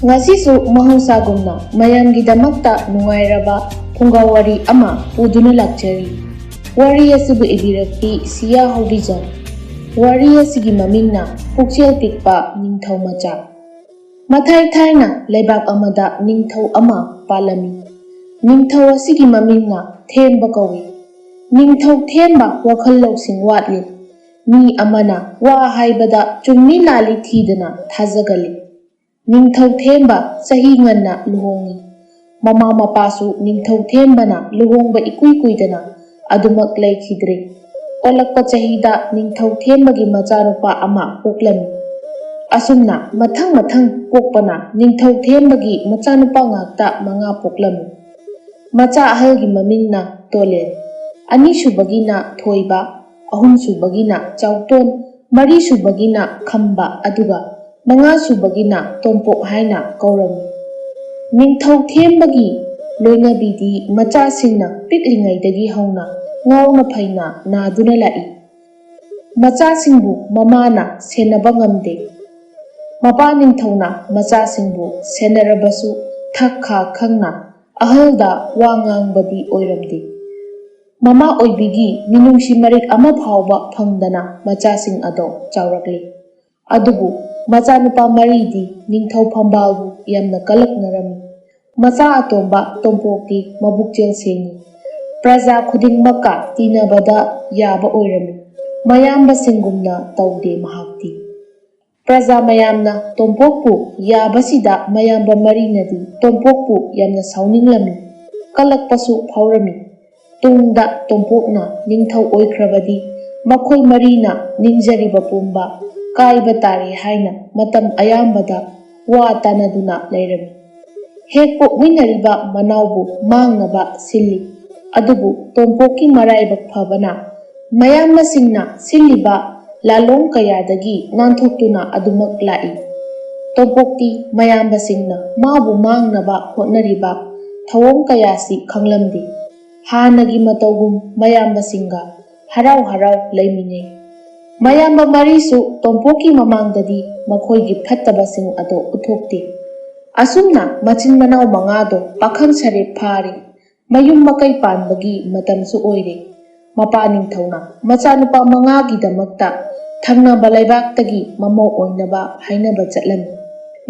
Ngasisu mahusagumna mayamgidamakta nungairaba phungawari ama puduna lakchari. Wari asibu ibirakti siya hobijam. Wari asigi mamingna pukchel pikpa ningthau macha. Mathai thaina leibak amada ningthau ama palami. Ningthau asigi mamingna themba kawi. Ningthau themba wakhal lawsing watli. Mi amana wa haibada chumni lali thidana thazagali. Ningthau themba sahi nganna luhongi. Mama mapasu ningthau thembana luhongba ikui kuidana adumak laikhidre. Olakpa chahida ningthau thembagi machanupa ama poklami. Asumna mathang pokpana ningthau thembagi machanupa ngakta manga poklami. Macha ahalgi mamingna Tolen. Anisubagina Thoiba. Ahumsubagina Chauton. Marisubagina Khamba aduga. Mangasubagina Tompok haina kaurami. Ningthau thembagi loinabidi machasingna piklingaidagi hauna ngauna phaina naduna lai. Machasingbu mamana senaba ngamde. Mapa ningthauna machasingbu senarabasu thakha khangna ahalda wa ngangbadi oiramde. Mama oibigi minungsi marik ama phawba phangdana machasing ado chawrakli. Adubu machanupa maridi ningthau phambalbu yamna kalaknarami. Macha atomba Tompokti mabukchel sengi. Praja khudingmakka tinabada yaba oirami. Mayamba singumna taude mahakti. Praja mayamna Tompokpu yabasida mayamba marinadi Tompokpu yamna sauninglami. Kalakpasu phawrami. Tungda Tompokna ningthau oikrabadi makhoi marina ningjariba pumba kaiba tari haina matam ayambada wa tanaduna leirami. Hek pokminariba manaubu mangnaba silli. Adubu Tompokki maraibak phabana mayamna singna silliba lalong kayadagi nanthokutuna adumak lai. Tompokti mayamba singna mabu mangnaba hotnariba thawong kayasi khanglamdi. Hanagi matawgum mayamba singa harau leiminei. Mayamba marisu Tompokki mamangdadi makhoigi phattabasing ado uthokti. Asumna machin manau mangado pakhang sare phari. Mayum makai panbagi matamsu oire. Mapa ningthauna machanupa mangagidamakta thangnaba laibaktagi mamau oinaba hainaba chatlami.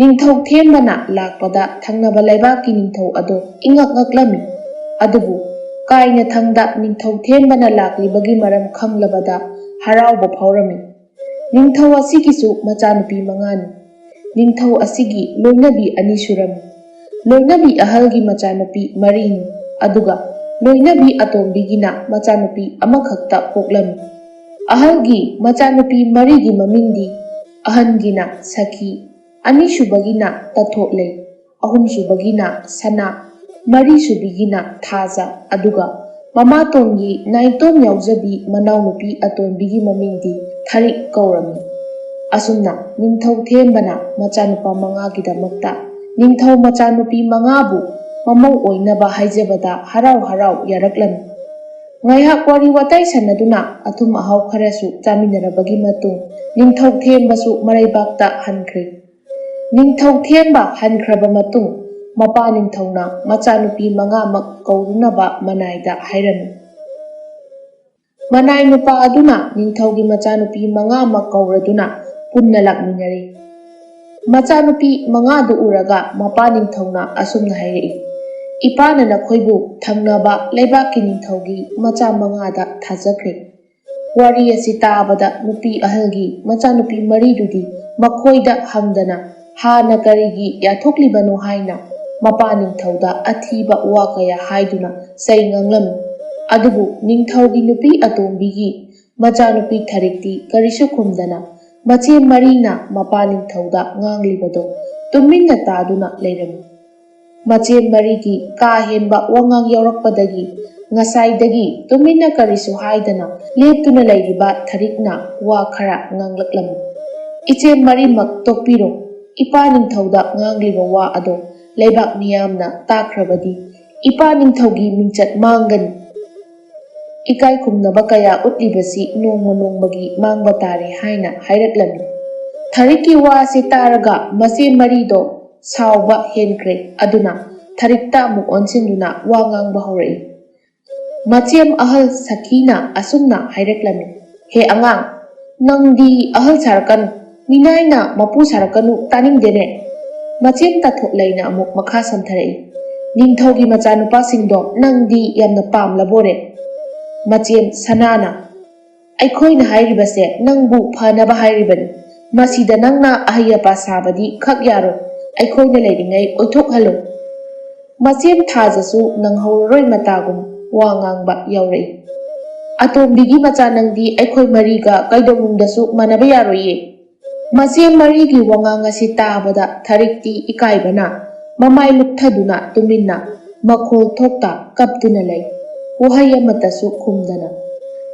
Ningthau thembana lakpada thangnaba laibakki ningthau ado ingak ngaklami. Adubu kaina thangda ningthau thembana laklibagi maram khanglabada harauba phawrami. Ningthau asigisu machanupi mangani. Ningthau asigi loinabi ani surami. Loinabi ahalgi machanupi marini. Aduga loinabi atombigina machanupi amakhakta poklami. Ahalgi machanupi marigi mamingdi ahangina Sakhi. Anisubagina Tathotlei. Ahumsubagina Sana. Marisubigina Thaja. Aduga Mamatongi naitom yaujabi manaunupi atombigi mamingdi Tharik kaurami. Asumna ningthau thembana machanupa mangagidamakta ningthau machanupi mangabu mamau oinaba haijabada harau yaraklami. Ngaihak wari watai sanaduna athum ahau kharasu chaminarabagi matung ningthau thembasu maraibakta hankre. Ningthau themba hankraba matung mapa ningthauna machanupi mangamak kaurunaba manaida hairami. Manai nupa aduna ningthaugi machanupi mangamak kauraduna punna lakminari. Machanupi mangadu uraga mapa ningthauna asumna hairei. Ipana nakhoibu thangnaba laibakki ningthaugi macha mangada thajakre. Wari asi tabada nupi ahalgi machanupi maridudi makhoida hangdana hana karigi yathoklibano haina mapa ningthauda athiba wa kaya haiduna sai nganglami. Adubu ningthaugi nupi atombigi machanupi tharikti karisu khumdana mache marina mapa ningthauda nganglibado tuminna taduna leirami. Mache marigi ka henba wangang yaurakpadagi ngasaidagi tuminna karisu haidana leptuna leiriba tharikna wa khara nganglaklami. Iche marimak tokpiro ipa ningthauda ngangliba wa ado leibak miyamna takrabadi ipa ningthaugi mingchat mangani. Ikai khumnaba kaya utlibasi nongmagi mangba tare haina hairaklami. Thariki wa se taraga mase marido ꯁꯥꯎꯕ ꯍꯦꯟꯈ꯭ꯔꯦ ꯑꯗꯨꯅ ꯊꯔꯤꯛꯇ ꯑꯃꯨꯛ ꯑꯣꯟꯁꯤꯟꯗꯨꯅ ꯋꯥ ꯉꯥꯡꯕ ꯍꯧꯔꯛꯏ꯫ ꯃꯆꯦꯝ ꯑꯍꯜ ꯁꯈꯤꯅ ꯑꯁꯨꯝꯅ ꯍꯥꯏꯔꯛꯂꯝꯃꯤ, "ꯍꯦ ꯑꯉꯥꯡ, ꯅꯪꯗꯤ ꯑꯍꯜ ꯁꯥꯔꯛꯀꯅꯨ, ꯃꯤꯅꯥꯏꯅ ꯃꯄꯨ ꯁꯥꯔꯛꯀꯅꯨ, ꯇꯥꯅꯤꯡꯗꯦꯅꯦ"꯫ ꯃꯆꯦꯝ ꯇꯥꯊꯣꯛꯂꯩꯅ ꯑꯃꯨꯛ ꯃꯈꯥ ꯁꯝꯊꯔꯛꯏ, "ꯅꯤꯡꯊꯧꯒꯤ ꯃꯆꯥꯅꯨꯄꯥꯁꯤꯡꯗꯣ ꯅꯪꯗꯤ ꯌꯥꯝꯅ ꯄꯥꯝꯂꯕꯣꯔꯦ"꯫ ꯃꯆꯦꯝ ꯁꯅꯥꯅ, "ꯑꯩꯈꯣꯏꯅ ꯍꯥꯏꯔꯤꯕꯁꯦ ꯅꯪꯕꯨ ꯐꯅꯕ ꯍꯥꯏꯔꯤꯕꯅꯤ, ꯃꯁꯤꯗ ꯅꯪꯅ ꯑꯍꯩ ꯑꯄꯥ ꯁꯥꯕꯗꯤ ꯈꯛ ꯌꯥꯔꯣꯏ, ꯑꯩꯈꯣꯏꯅ ꯂꯩꯔꯤꯉꯩ ꯑꯣꯏꯊꯣꯛꯍꯜꯂꯨ"꯫ ꯃꯆꯦꯝ ꯊꯥꯖꯁꯨ ꯅꯪꯍꯧꯔꯔꯣꯏ ꯃꯇꯥꯒꯨꯝ ꯋꯥ ꯉꯥꯡꯕ ꯌꯥꯎꯔꯛꯏ, "ꯑꯇꯣꯝꯕꯤꯒꯤ ꯃꯆꯥ ꯅꯪꯗꯤ ꯑꯩꯈꯣꯏ ꯃꯔꯤꯒ ꯀꯩꯗꯧꯅꯨꯡꯗꯁꯨ ꯃꯥꯟꯅꯕ ꯌꯥꯔꯣꯏꯌꯦ"꯫ ꯃꯆꯦꯝ ꯃꯔꯤꯒꯤ ꯋꯥꯉꯥꯡ ꯑꯁꯤ ꯇꯥꯕꯗ ꯊꯔꯤꯛꯇꯤ ꯏꯀꯥꯏꯕꯅ ꯃꯃꯥꯏ ꯂꯨꯞꯊꯗꯨꯅ ꯇꯨꯃꯤꯟꯅ ꯃꯈꯣꯜ ꯊꯣꯛꯇ ꯀꯞꯇꯨꯅ ꯂꯩ, ꯋꯥꯍꯩ ꯑꯃꯠꯇꯁꯨ ꯈꯨꯝꯗꯅ꯫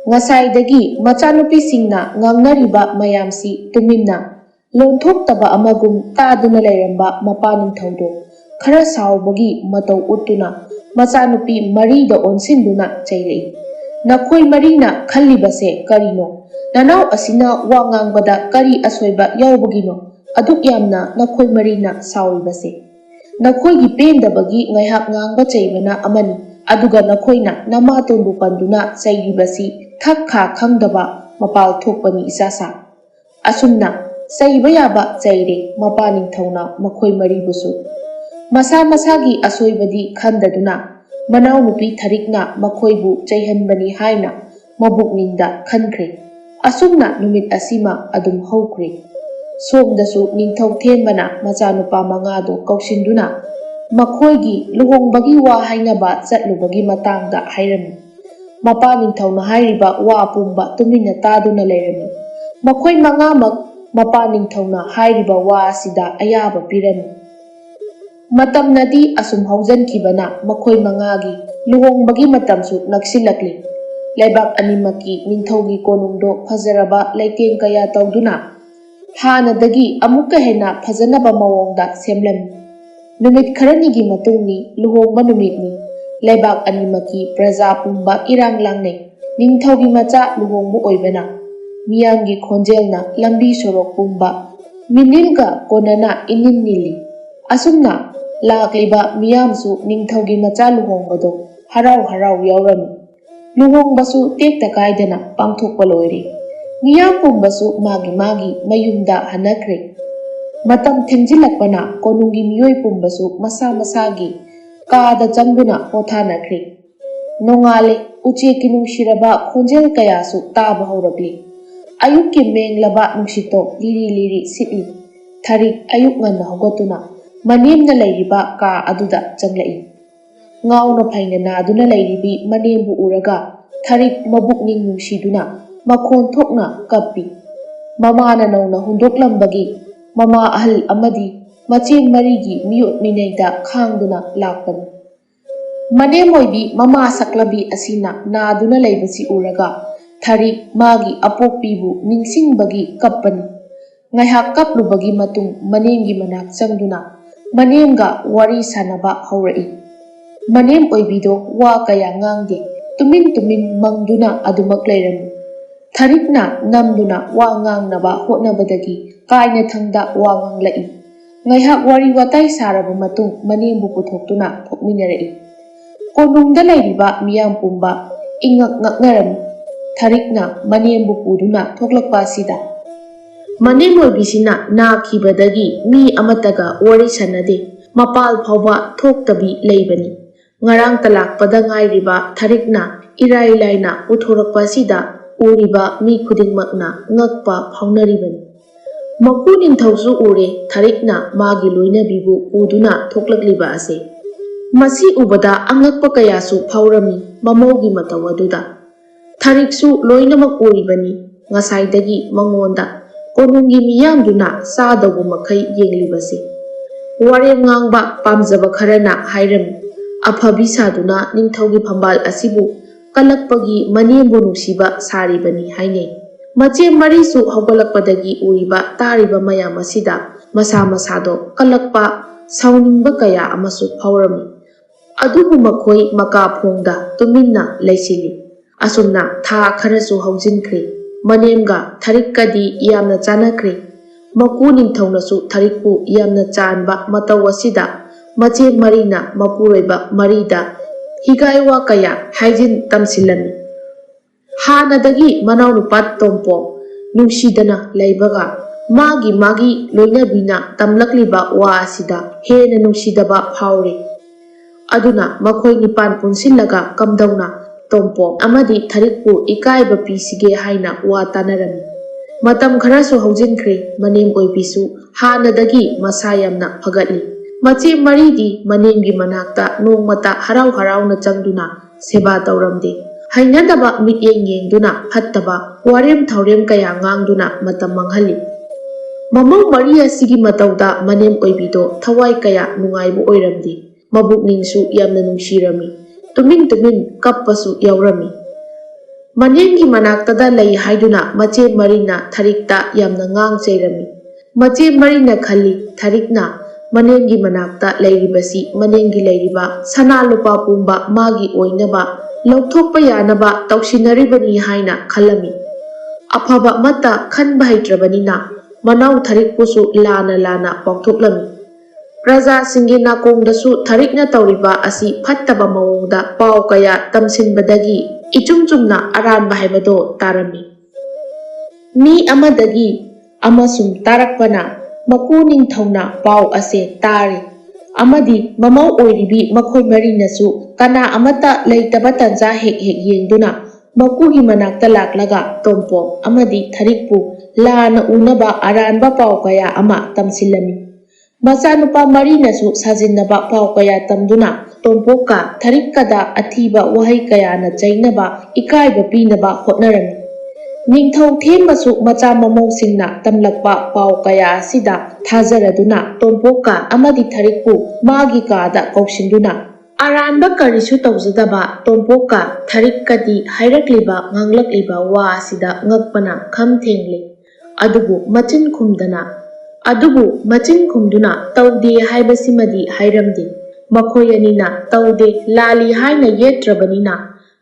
ꯉꯁꯥꯏꯗꯒꯤ ꯃꯆꯥꯅꯨꯄꯤꯁꯤꯡꯅ ꯉꯥꯡꯅꯔꯤꯕ ꯃꯌꯥꯝꯁꯤ ꯇꯨꯃꯤꯟꯅ ꯂꯣꯟꯊꯣꯛꯇꯕ ꯑꯃꯒꯨꯝ ꯇꯥꯗꯨꯅ ꯂꯩꯔꯝꯕ ꯃꯄꯥ ꯅꯤꯡꯊꯧꯗꯣ ꯈꯔ ꯁꯥꯎꯕꯒꯤ ꯃꯇꯧ ꯎꯠꯇꯨꯅ ꯃꯆꯥꯅꯨꯄꯤ ꯃꯔꯤꯗ ꯑꯣꯟꯁꯤꯟꯗꯨꯅ ꯆꯩꯔꯛꯏ, "ꯅꯈꯣꯏ ꯃꯔꯤꯅ ꯈꯜꯂꯤꯕꯁꯦ ꯀꯔꯤꯅꯣ? ꯅꯅꯥꯎ ꯑꯁꯤꯅ ꯋꯥ ꯉꯥꯡꯕꯗ ꯀꯔꯤ ꯑꯁꯣꯏꯕ ꯌꯥꯎꯕꯒꯤꯅꯣ ꯑꯗꯨꯛ ꯌꯥꯝꯅ ꯅꯈꯣꯏ ꯃꯔꯤꯅ ꯁꯥꯎꯔꯤꯕꯁꯦ? ꯅꯈꯣꯏꯒꯤ ꯄꯦꯟꯗꯕꯒꯤ ꯉꯥꯏꯍꯥꯛ ꯉꯥꯡꯕ ꯆꯩꯕꯅ ꯑꯃꯅꯤ, ꯑꯗꯨꯒ ꯅꯈꯣꯏꯅ ꯅꯃꯥꯇꯣꯟꯕꯨ ꯄꯟꯗꯨꯅ ꯆꯩꯔꯤꯕꯁꯤ ꯊꯛ ꯈꯥ ꯈꯪꯗꯕ ꯃꯄꯥꯜ ꯊꯣꯛꯄꯅꯤ ꯏꯆꯥꯁꯥ"꯫ ꯑꯁꯨꯝꯅ ꯆꯩꯕ ꯌꯥꯕ ꯆꯩꯔꯦ ꯃꯄꯥ ꯅꯤꯡꯊꯧꯅ ꯃꯈꯣꯏ ꯃꯔꯤꯕꯨꯁꯨ꯫ ꯃꯁꯥ ꯃꯁꯥꯒꯤ ꯑꯁꯣꯏꯕꯗꯤ ꯈꯟꯗꯗꯨꯅ ꯃꯅꯥꯎꯅꯨꯄꯤ ꯊꯔꯤꯛꯅ ꯃꯈꯣꯏꯕꯨ ꯆꯩꯍꯟꯕꯅꯤ ꯍꯥꯏꯅ ꯃꯕꯨꯛꯅꯤꯡꯗ ꯈꯟꯈ꯭ꯔꯦ꯫ ꯑꯁꯨꯝꯅ ꯅꯨꯃꯤꯠ ꯑꯁꯤꯃ ꯑꯗꯨꯝ ꯍꯧꯈ꯭ꯔꯦ꯫ ꯁꯣꯝꯗꯁꯨ ꯅꯤꯡꯊꯧ ꯊꯦꯝꯕꯅ ꯃꯆꯥꯅꯨꯄꯥ ꯃꯉꯥꯗꯣ ꯀꯧꯁꯤꯟꯗꯨꯅ ꯃꯈꯣꯏꯒꯤ ꯂꯨꯍꯣꯡꯕꯒꯤ ꯋꯥ ꯍꯥꯏꯅꯕ ꯆꯠꯂꯨꯕꯒꯤ ꯃꯇꯥꯡꯗ ꯍꯥꯏꯔꯝꯃꯤ꯫ ꯃꯄꯥ ꯅꯤꯡꯊꯧꯅ ꯍꯥꯏꯔꯤꯕ ꯋꯥ ꯄꯨꯝꯕ ꯇꯨꯃꯤꯟꯅ ꯇꯥꯗꯨꯅ ꯂꯩꯔꯝꯃꯤ꯫ ꯃꯈꯣꯏ ꯃꯉꯥꯃꯛ ꯃꯄꯥ ꯅꯤꯡꯊꯧꯅ ꯍꯥꯏꯔꯤꯕ ꯋꯥ ꯑꯁꯤꯗ ꯑꯌꯥꯕ ꯄꯤꯔꯝꯃꯤ꯫ ꯃꯇꯝꯅꯗꯤ ꯑꯁꯨꯝ ꯍꯧꯖꯟꯈꯤꯕꯅ ꯃꯈꯣꯏ ꯃꯉꯥꯒꯤ ꯂꯨꯍꯣꯡꯕꯒꯤ ꯃꯇꯝꯁꯨ ꯅꯛꯁꯤꯜꯂꯛꯂꯤ꯫ ꯂꯩꯕꯥꯛ ꯑꯅꯤꯃꯛꯀꯤ ꯅꯤꯡꯊꯧꯒꯤ ꯀꯣꯅꯨꯡꯗꯣ ꯐꯖꯔꯕ ꯂꯩꯇꯦꯡ ꯀꯌꯥ ꯇꯧꯗꯨꯅ ꯍꯥꯟꯅꯗꯒꯤ ꯑꯃꯨꯛꯀ ꯍꯦꯟꯅ ꯐꯖꯅꯕ ꯃꯑꯣꯡꯗ ꯁꯦꯝꯂꯝꯃꯤ꯫ ꯅꯨꯃꯤꯠ ꯈꯔꯅꯤꯒꯤ ꯃꯇꯨꯡꯅꯤ, ꯂꯨꯍꯣꯡꯕ ꯅꯨꯃꯤꯠꯅꯤ꯫ ꯂꯩꯕꯥꯛ ꯑꯅꯤꯃꯛꯀꯤ ꯄ꯭ꯔꯖꯥ ꯄꯨꯝꯕ ꯏꯔꯥꯡ ꯂꯥꯡꯅꯩ꯫ ꯅꯤꯡꯊꯧꯒꯤ ꯃꯆꯥ ꯂꯨꯍꯣꯡꯕ ꯑꯣꯏꯕꯅ ꯃꯤꯌꯥꯝꯒꯤ ꯈꯣꯟꯖꯦꯜꯅ ꯂꯝꯕꯤ ꯁꯣꯔꯣꯛ ꯄꯨꯝꯕ ꯃꯤꯅꯤꯜꯒ ꯀꯣꯟꯅꯅ ꯏꯅꯤꯜ ꯅꯤꯜꯂꯤ꯫ ꯑꯁꯨꯝꯅ ꯂꯥꯛꯂꯤꯕ ꯃꯤꯌꯥꯝꯁꯨ ꯅꯤꯡꯊꯧꯒꯤ ꯃꯆꯥ ꯂꯨꯍꯣꯡꯕꯗꯣ ꯍꯔꯥꯎ ꯍꯔꯥꯎ ꯌꯥꯎꯔꯝꯃꯤ꯫ ꯂꯨꯍꯣꯡꯕꯁꯨ ꯇꯦꯛꯇ ꯀꯥꯏꯗꯅ ꯄꯥꯡꯊꯣꯛꯄ ꯂꯣꯏꯔꯦ꯫ ꯃꯤꯌꯥꯝ ꯄꯨꯝꯕꯁꯨ ꯃꯥꯒꯤ ꯃꯥꯒꯤ ꯃꯌꯨꯝꯗ ꯍꯟꯅꯈ꯭ꯔꯦ꯫ ꯃꯇꯝ ꯊꯦꯡꯖꯤꯜꯂꯛꯄꯅ ꯀꯣꯅꯨꯡꯒꯤ ꯃꯤꯑꯣꯏ ꯄꯨꯝꯕꯁꯨ ꯃꯁꯥ ꯃꯁꯥꯒꯤ ꯀꯥꯗ ꯆꯪꯗꯨꯅ ꯄꯣꯊꯥꯅꯈ꯭ꯔꯦ꯫ ꯅꯣꯡꯉꯥꯜꯂꯦ, ꯎꯆꯦꯛꯀꯤ ꯅꯨꯡꯁꯤꯔꯕ ꯈꯣꯟꯖꯦꯜ ꯀꯌꯥꯁꯨ ꯇꯥꯕ ꯍꯧꯔꯛꯂꯤ꯫ ꯑꯌꯨꯛꯀꯤ ꯃꯦꯡꯂꯕ ꯅꯨꯡꯁꯤꯠꯇꯣ ꯂꯤꯔꯤ ꯂꯤꯔꯤ ꯁꯤꯠꯂꯤ꯫ ꯊꯔꯤꯛ ꯑꯌꯨꯛ ꯉꯟꯅ ꯍꯧꯒꯠꯇꯨꯅ ꯃꯅꯦꯝꯅ ꯂꯩꯔꯤꯕ ꯀꯥ ꯑꯗꯨꯗ ꯆꯪꯂꯛꯏ꯫ ꯉꯥꯎꯅ ꯐꯩꯅ ꯅꯥꯗꯨꯅ ꯂꯩꯔꯤꯕꯤ ꯃꯅꯦꯝꯕꯨ ꯎꯔꯒ ꯊꯔꯤꯛ ꯃꯕꯨꯛꯅꯤꯡ ꯅꯨꯡꯁꯤꯗꯨꯅ ꯃꯈꯣꯟ ꯊꯣꯛꯅ ꯀꯞꯄꯤ꯫ ꯃꯃꯥꯅ ꯅꯧꯅ ꯍꯨꯟꯗꯣꯛꯂꯝꯕꯒꯤ ꯃꯃꯥ ꯑꯍꯜ ꯑꯃꯗꯤ ꯃꯆꯦꯝ ꯃꯔꯤꯒꯤ ꯃꯤꯑꯣꯠ ꯃꯤꯅꯩꯗ ꯈꯥꯡꯗꯨꯅ ꯂꯥꯛꯄꯅꯤ꯫ ꯃꯅꯦꯝ ꯑꯣꯏꯕꯤ ꯃꯃꯥ ꯁꯛꯂꯕꯤ ꯑꯁꯤꯅ ꯅꯥꯗꯨꯅ ꯂꯩꯕꯁꯤ ꯎꯔꯒ ꯊꯔꯤꯛ ꯃꯥꯒꯤ ꯑꯄꯣꯛꯄꯤꯕꯨ ꯅꯤꯡꯁꯤꯡꯕꯒꯤ ꯀꯞꯄꯅꯤ꯫ ꯉꯥꯏꯍꯥꯛ ꯀꯞꯂꯨꯕꯒꯤ ꯃꯇꯨꯡ ꯃꯅꯦꯝꯒꯤ ꯃꯅꯥꯛ ꯆꯪꯗꯨꯅ ꯃꯅꯦꯝꯒ ꯋꯥꯔꯤ ꯁꯥꯅꯕ ꯍꯧꯔꯛꯏ꯫ ꯃꯅꯦꯝ ꯑꯣꯏꯕꯤꯗꯣ ꯋꯥ ꯀꯌꯥ ꯉꯥꯡꯗꯦ, ꯇꯨꯃꯤꯟ ꯇꯨꯃꯤꯟ ꯃꯪꯗꯨꯅ ꯑꯗꯨꯃꯛ ꯂꯩꯔꯝꯃꯤ꯫ ꯊꯔꯤꯛꯅ ꯅꯝꯗꯨꯅ ꯋꯥ ꯉꯥꯡꯅꯕ ꯍꯣꯠꯅꯕꯗꯒꯤ ꯀꯥꯏꯅꯊꯪꯗ ꯋꯥ ꯉꯥꯡꯂꯛꯏ꯫ ꯉꯥꯏꯍꯥꯛ ꯋꯥꯔꯤ ꯋꯥꯇꯥꯏ ꯁꯥꯔꯕ ꯃꯇꯨꯡ ꯃꯅꯦꯝꯕꯨ ꯄꯨꯊꯣꯛꯇꯨꯅ ꯊꯣꯛꯃꯤꯟꯅꯔꯛꯏ꯫ ꯀꯣꯅꯨꯡꯗ ꯂꯩꯔꯤꯕ ꯃꯤꯌꯥꯝ ꯄꯨꯝꯕ ꯏꯉꯛ ꯉꯛꯅꯔꯝꯃꯤ꯫ ꯊꯔꯤꯛꯅ ꯃꯅꯦꯝꯕꯨ ꯄꯨꯗꯨꯅ ꯊꯣꯛꯂꯛꯄ ꯑꯁꯤꯗ ꯃꯅꯦꯝ ꯑꯣꯏꯕꯤꯁꯤꯅ ꯅꯥꯈꯤꯕꯗꯒꯤ ꯃꯤ ꯑꯃꯠꯇꯒ ꯋꯥꯔꯤ ꯁꯥꯅꯗꯦ, ꯃꯄꯥꯜ ꯐꯥꯎꯕ ꯊꯣꯛꯇꯕꯤ ꯂꯩꯕꯅꯤ꯫ ꯉꯔꯥꯡꯇ ꯂꯥꯛꯄꯗ ꯉꯥꯏꯔꯤꯕ ꯊꯔꯤꯛꯅ ꯏꯔꯥꯏ ꯂꯥꯏꯅ ꯄꯨꯊꯣꯔꯛꯄ ꯑꯁꯤꯗ ꯎꯔꯤꯕ ꯃꯤ ꯈꯨꯗꯤꯡꯃꯛꯅ ꯉꯛꯄ ꯐꯥꯎꯅꯔꯤꯕꯅꯤ꯫ ꯃꯄꯨ ꯅꯤꯡꯊꯧꯁꯨ ꯎꯔꯦ ꯊꯔꯤꯛꯅ ꯃꯥꯒꯤ ꯂꯣꯏꯅꯕꯤꯕꯨ ꯄꯨꯗꯨꯅ ꯊꯣꯛꯂꯛꯂꯤꯕ ꯑꯁꯤ꯫ ꯃꯁꯤ ꯎꯕꯗ ꯑꯉꯛꯄ ꯀꯌꯥꯁꯨ ꯐꯥꯎꯔꯝꯃꯤ ꯃꯃꯧꯒꯤ ꯃꯇꯧ ꯑꯗꯨꯗ꯫ ꯊꯔꯤꯛꯁꯨ ꯂꯣꯏꯅꯃꯛ ꯎꯔꯤꯕꯅꯤ꯫ ꯉꯁꯥꯏꯗꯒꯤ ꯃꯉꯣꯟꯗ ꯀꯣꯅꯨꯡꯒꯤ ꯃꯤꯌꯥꯝꯗꯨꯅ ꯆꯥꯗꯧꯕ ꯃꯈꯩ ꯌꯦꯡꯂꯤꯕꯁꯤ꯫ ꯋꯥꯔꯦꯝ ꯉꯥꯡꯕ ꯄꯥꯝꯖꯕ ꯈꯔꯅ ꯍꯥꯏꯔꯝꯃꯤ, ꯑꯐꯕꯤ ꯁꯥꯗꯨꯅ ꯅꯤꯡꯊꯧꯒꯤ ꯐꯝꯕꯥꯜ ꯑꯁꯤꯕꯨ ꯀꯜꯂꯛꯄꯒꯤ ꯃꯅꯦꯝꯕꯨ ꯅꯨꯡꯁꯤꯕ ꯁꯥꯔꯤꯕꯅꯤ ꯍꯥꯏꯅꯩ꯫ ꯃꯆꯦꯝ ꯃꯔꯤꯁꯨ ꯍꯧꯒꯠꯂꯛꯄꯗꯒꯤ ꯎꯔꯤꯕ ꯇꯥꯔꯤꯕ ꯃꯌꯥꯝ ꯑꯁꯤꯗ ꯃꯁꯥ ꯃꯁꯥꯗꯣ ꯀꯜꯂꯛꯄ, ꯁꯥꯎꯅꯤꯡꯕ ꯀꯌꯥ ꯑꯃꯁꯨ ꯐꯥꯎꯔꯝꯃꯤ꯫ ꯑꯗꯨꯕꯨ ꯃꯈꯣꯏ ꯃꯀꯥꯐꯣꯡꯗ ꯇꯨꯃꯤꯟꯅ ꯂꯩꯁꯤꯜꯂꯤ꯫ ꯑꯁꯨꯝꯅ ꯊꯥ ꯈꯔꯁꯨ ꯍꯧꯖꯤꯟꯈ꯭ꯔꯦ꯫ ꯃꯅꯦꯝꯒ ꯊꯔꯤꯛꯀꯗꯤ ꯌꯥꯝꯅ ꯆꯥꯟꯅꯈ꯭ꯔꯦ꯫ ꯃꯄꯨ ꯅꯤꯡꯊꯧꯅꯁꯨ ꯊꯥꯔꯤꯛꯄꯨ ꯌꯥꯝꯅ ꯆꯥꯟꯕ ꯃꯇꯧ ꯑꯁꯤꯗ ꯃꯆꯦ ꯃꯔꯤꯅ ꯃꯄꯨꯔꯣꯏꯕ ꯃꯔꯤꯗ ꯍꯤꯒꯥꯏ ꯋꯥ ꯀꯌꯥ ꯍꯥꯏꯖꯤꯟ ꯇꯝꯁꯤꯜꯂꯝꯃꯤ꯫ ꯍꯥꯟꯅꯗꯒꯤ ꯃꯅꯥꯎꯅꯨꯄꯥ ꯇꯣꯝꯄꯣꯛ ꯅꯨꯡꯁꯤꯗꯅ ꯂꯩꯕꯒ ꯃꯥꯒꯤ ꯂꯣꯏꯅꯕꯤꯅ ꯇꯝꯂꯛꯂꯤꯕ ꯋꯥ ꯑꯁꯤꯗ ꯍꯦꯟꯅ ꯅꯨꯡꯁꯤꯗꯕ ꯐꯥꯎꯔꯤ꯫ ꯑꯗꯨꯅ ꯃꯈꯣꯏ ꯅꯤꯄꯥꯟ ꯄꯨꯟꯁꯤꯜꯂꯒ ꯀꯝꯗꯧꯅ ꯇꯣꯝꯄꯣꯛ ꯑꯃꯗꯤ ꯊꯥꯔꯤꯛꯄꯨ ꯏꯀꯥꯏꯕ ꯄꯤꯁꯤꯒꯦ ꯍꯥꯏꯅ ꯋꯥ ꯇꯥꯅꯔꯝꯃꯤ꯫ ꯃꯇꯝ ꯈꯔꯁꯨ ꯍꯧꯖꯤꯟꯈ꯭ꯔꯦ꯫ ꯃꯅꯦꯝ ꯑꯣꯏꯕꯤꯁꯨ ꯍꯥꯟꯅꯗꯒꯤ ꯃꯁꯥ ꯌꯥꯝꯅ ꯐꯒꯠꯂꯤ꯫ ꯃꯆꯦ ꯃꯔꯤꯗꯤ ꯃꯅꯦꯝꯒꯤ ꯃꯅꯥꯛꯇ ꯅꯣꯡꯃꯇ ꯍꯔꯥꯎ ꯍꯔꯥꯎꯅ ꯆꯪꯗꯨꯅ ꯁꯦꯕꯥ ꯇꯧꯔꯝꯗꯦ꯫ ꯍꯩꯅꯗꯕ ꯃꯤꯠꯌꯦꯡ ꯌꯦꯡꯗꯨꯅ ꯐꯠꯇꯕ ꯋꯥꯔꯦꯝ ꯊꯧꯔꯦꯝ ꯀꯌꯥ ꯉꯥꯡꯗꯨꯅ ꯃꯇꯝ ꯃꯥꯡꯍꯜꯂꯤ꯫ ꯃꯃꯧ ꯃꯔꯤ ꯑꯁꯤꯒꯤ ꯃꯇꯧꯗ ꯃꯅꯦꯝ ꯑꯣꯏꯕꯤꯗꯣ ꯊꯋꯥꯏ ꯀꯌꯥ ꯅꯨꯡꯉꯥꯏꯕ ꯑꯣꯏꯔꯝꯗꯦ꯫ ꯃꯕꯨꯛꯅꯤꯡꯁꯨ ꯌꯥꯝꯅ ꯅꯨꯡꯁꯤꯔꯝꯃꯤ꯫ ꯇꯨꯃꯤꯟ ꯀꯞꯄꯁꯨ ꯌꯥꯎꯔꯝꯃꯤ꯫ ꯃꯅꯦꯝꯒꯤ ꯃꯅꯥꯛꯇꯗ ꯂꯩ ꯍꯥꯏꯗꯨꯅ ꯃꯆꯦ ꯃꯔꯤꯅ ꯊꯥꯔꯤꯛꯇ ꯌꯥꯝꯅ ꯉꯥꯡ ꯆꯩꯔꯝꯃꯤ꯫ ꯃꯆꯦ ꯃꯔꯤꯅ ꯈꯜꯂꯤ ꯊꯥꯔꯤꯛꯅ ꯃꯅꯦꯝꯒꯤ ꯃꯅꯥꯛꯇ ꯂꯩꯔꯤꯕꯁꯤ ꯃꯅꯦꯝꯒꯤ ꯂꯩꯔꯤꯕ ꯁꯅꯥ ꯂꯨꯄꯥ ꯄꯨꯝꯕ ꯃꯥꯒꯤ ꯑꯣꯏꯅꯕ ꯂꯧꯊꯣꯛꯄ ꯌꯥꯅꯕ ꯇꯧꯁꯤꯟꯅꯔꯤꯕꯅꯤ ꯍꯥꯏꯅ ꯈꯜꯂꯝꯃꯤ꯫ ꯑꯐꯕ ꯑꯃꯠꯇ ꯈꯟꯕ ꯍꯩꯇ꯭ꯔꯕꯅꯤꯅ ꯃꯅꯥꯎ ꯊꯥꯔꯤꯛꯄꯨꯁꯨ ꯂꯥꯟꯅ ꯄꯥꯎꯊꯣꯛꯂꯝꯃꯤ꯫ ꯄ꯭ꯔꯖꯥꯁꯤꯡꯒꯤ ꯅꯥꯀꯣꯡꯗꯁꯨ ꯊꯥꯔꯤꯛꯅ ꯇꯧꯔꯤꯕ ꯑꯁꯤ ꯐꯠꯇꯕ ꯃꯑꯣꯡꯗ ꯄꯥꯎ ꯀꯌꯥ ꯇꯝꯁꯤꯟꯕꯗꯒꯤ ꯏꯆꯨꯝ ꯆꯨꯝꯅ ꯑꯔꯥꯟꯕ ꯍꯥꯏꯕꯗꯣ ꯇꯥꯔꯝꯃꯤ꯫ ꯃꯤ ꯑꯃꯗꯒꯤ ꯑꯃꯁꯨꯡ ꯇꯥꯔꯛꯄꯅ ꯃꯄꯨ ꯅꯤꯡꯊꯧꯅ ꯄꯥꯎ ꯑꯁꯦ ꯇꯥꯔꯤ ꯑꯃꯗꯤ ꯃꯃꯧ ꯑꯣꯏꯔꯤꯕꯤ ꯃꯈꯣꯏ ꯃꯔꯤꯅꯁꯨ ꯀꯅꯥ ꯑꯃꯠꯇ ꯂꯩꯇꯕ ꯇꯟꯖꯥ ꯍꯦꯛ ꯌꯦꯡꯗꯨꯅ ꯃꯄꯨꯒꯤ ꯃꯅꯥꯛꯇ ꯂꯥꯛꯂꯒ ꯇꯣꯝꯄꯣꯛ ꯑꯃꯗꯤ ꯊꯥꯔꯤꯛꯄꯨ ꯂꯥꯟꯅ ꯎꯅꯕ ꯑꯔꯥꯟꯕ ꯄꯥꯎ kaya ama tamsilami. Macanupa marinasu sajinnaba pau kaya tamduna tompoka tharikada athiba wahai kaya na chainaba ikaiba pinaba hotnarami. Ningthau thembasu macha mamawsingna tamlakpa pau kaya asida thajaraduna tompoka amadi tharikpu magi kada kausinduna aranba karisu tawjadaba tompoka tharikkadi hairakliba nganglakliba wa asida ngakpana khamthengli adubu machin khumduna tawde haibasimadi hairamdi makoyanina tawde lali haina yetrabanina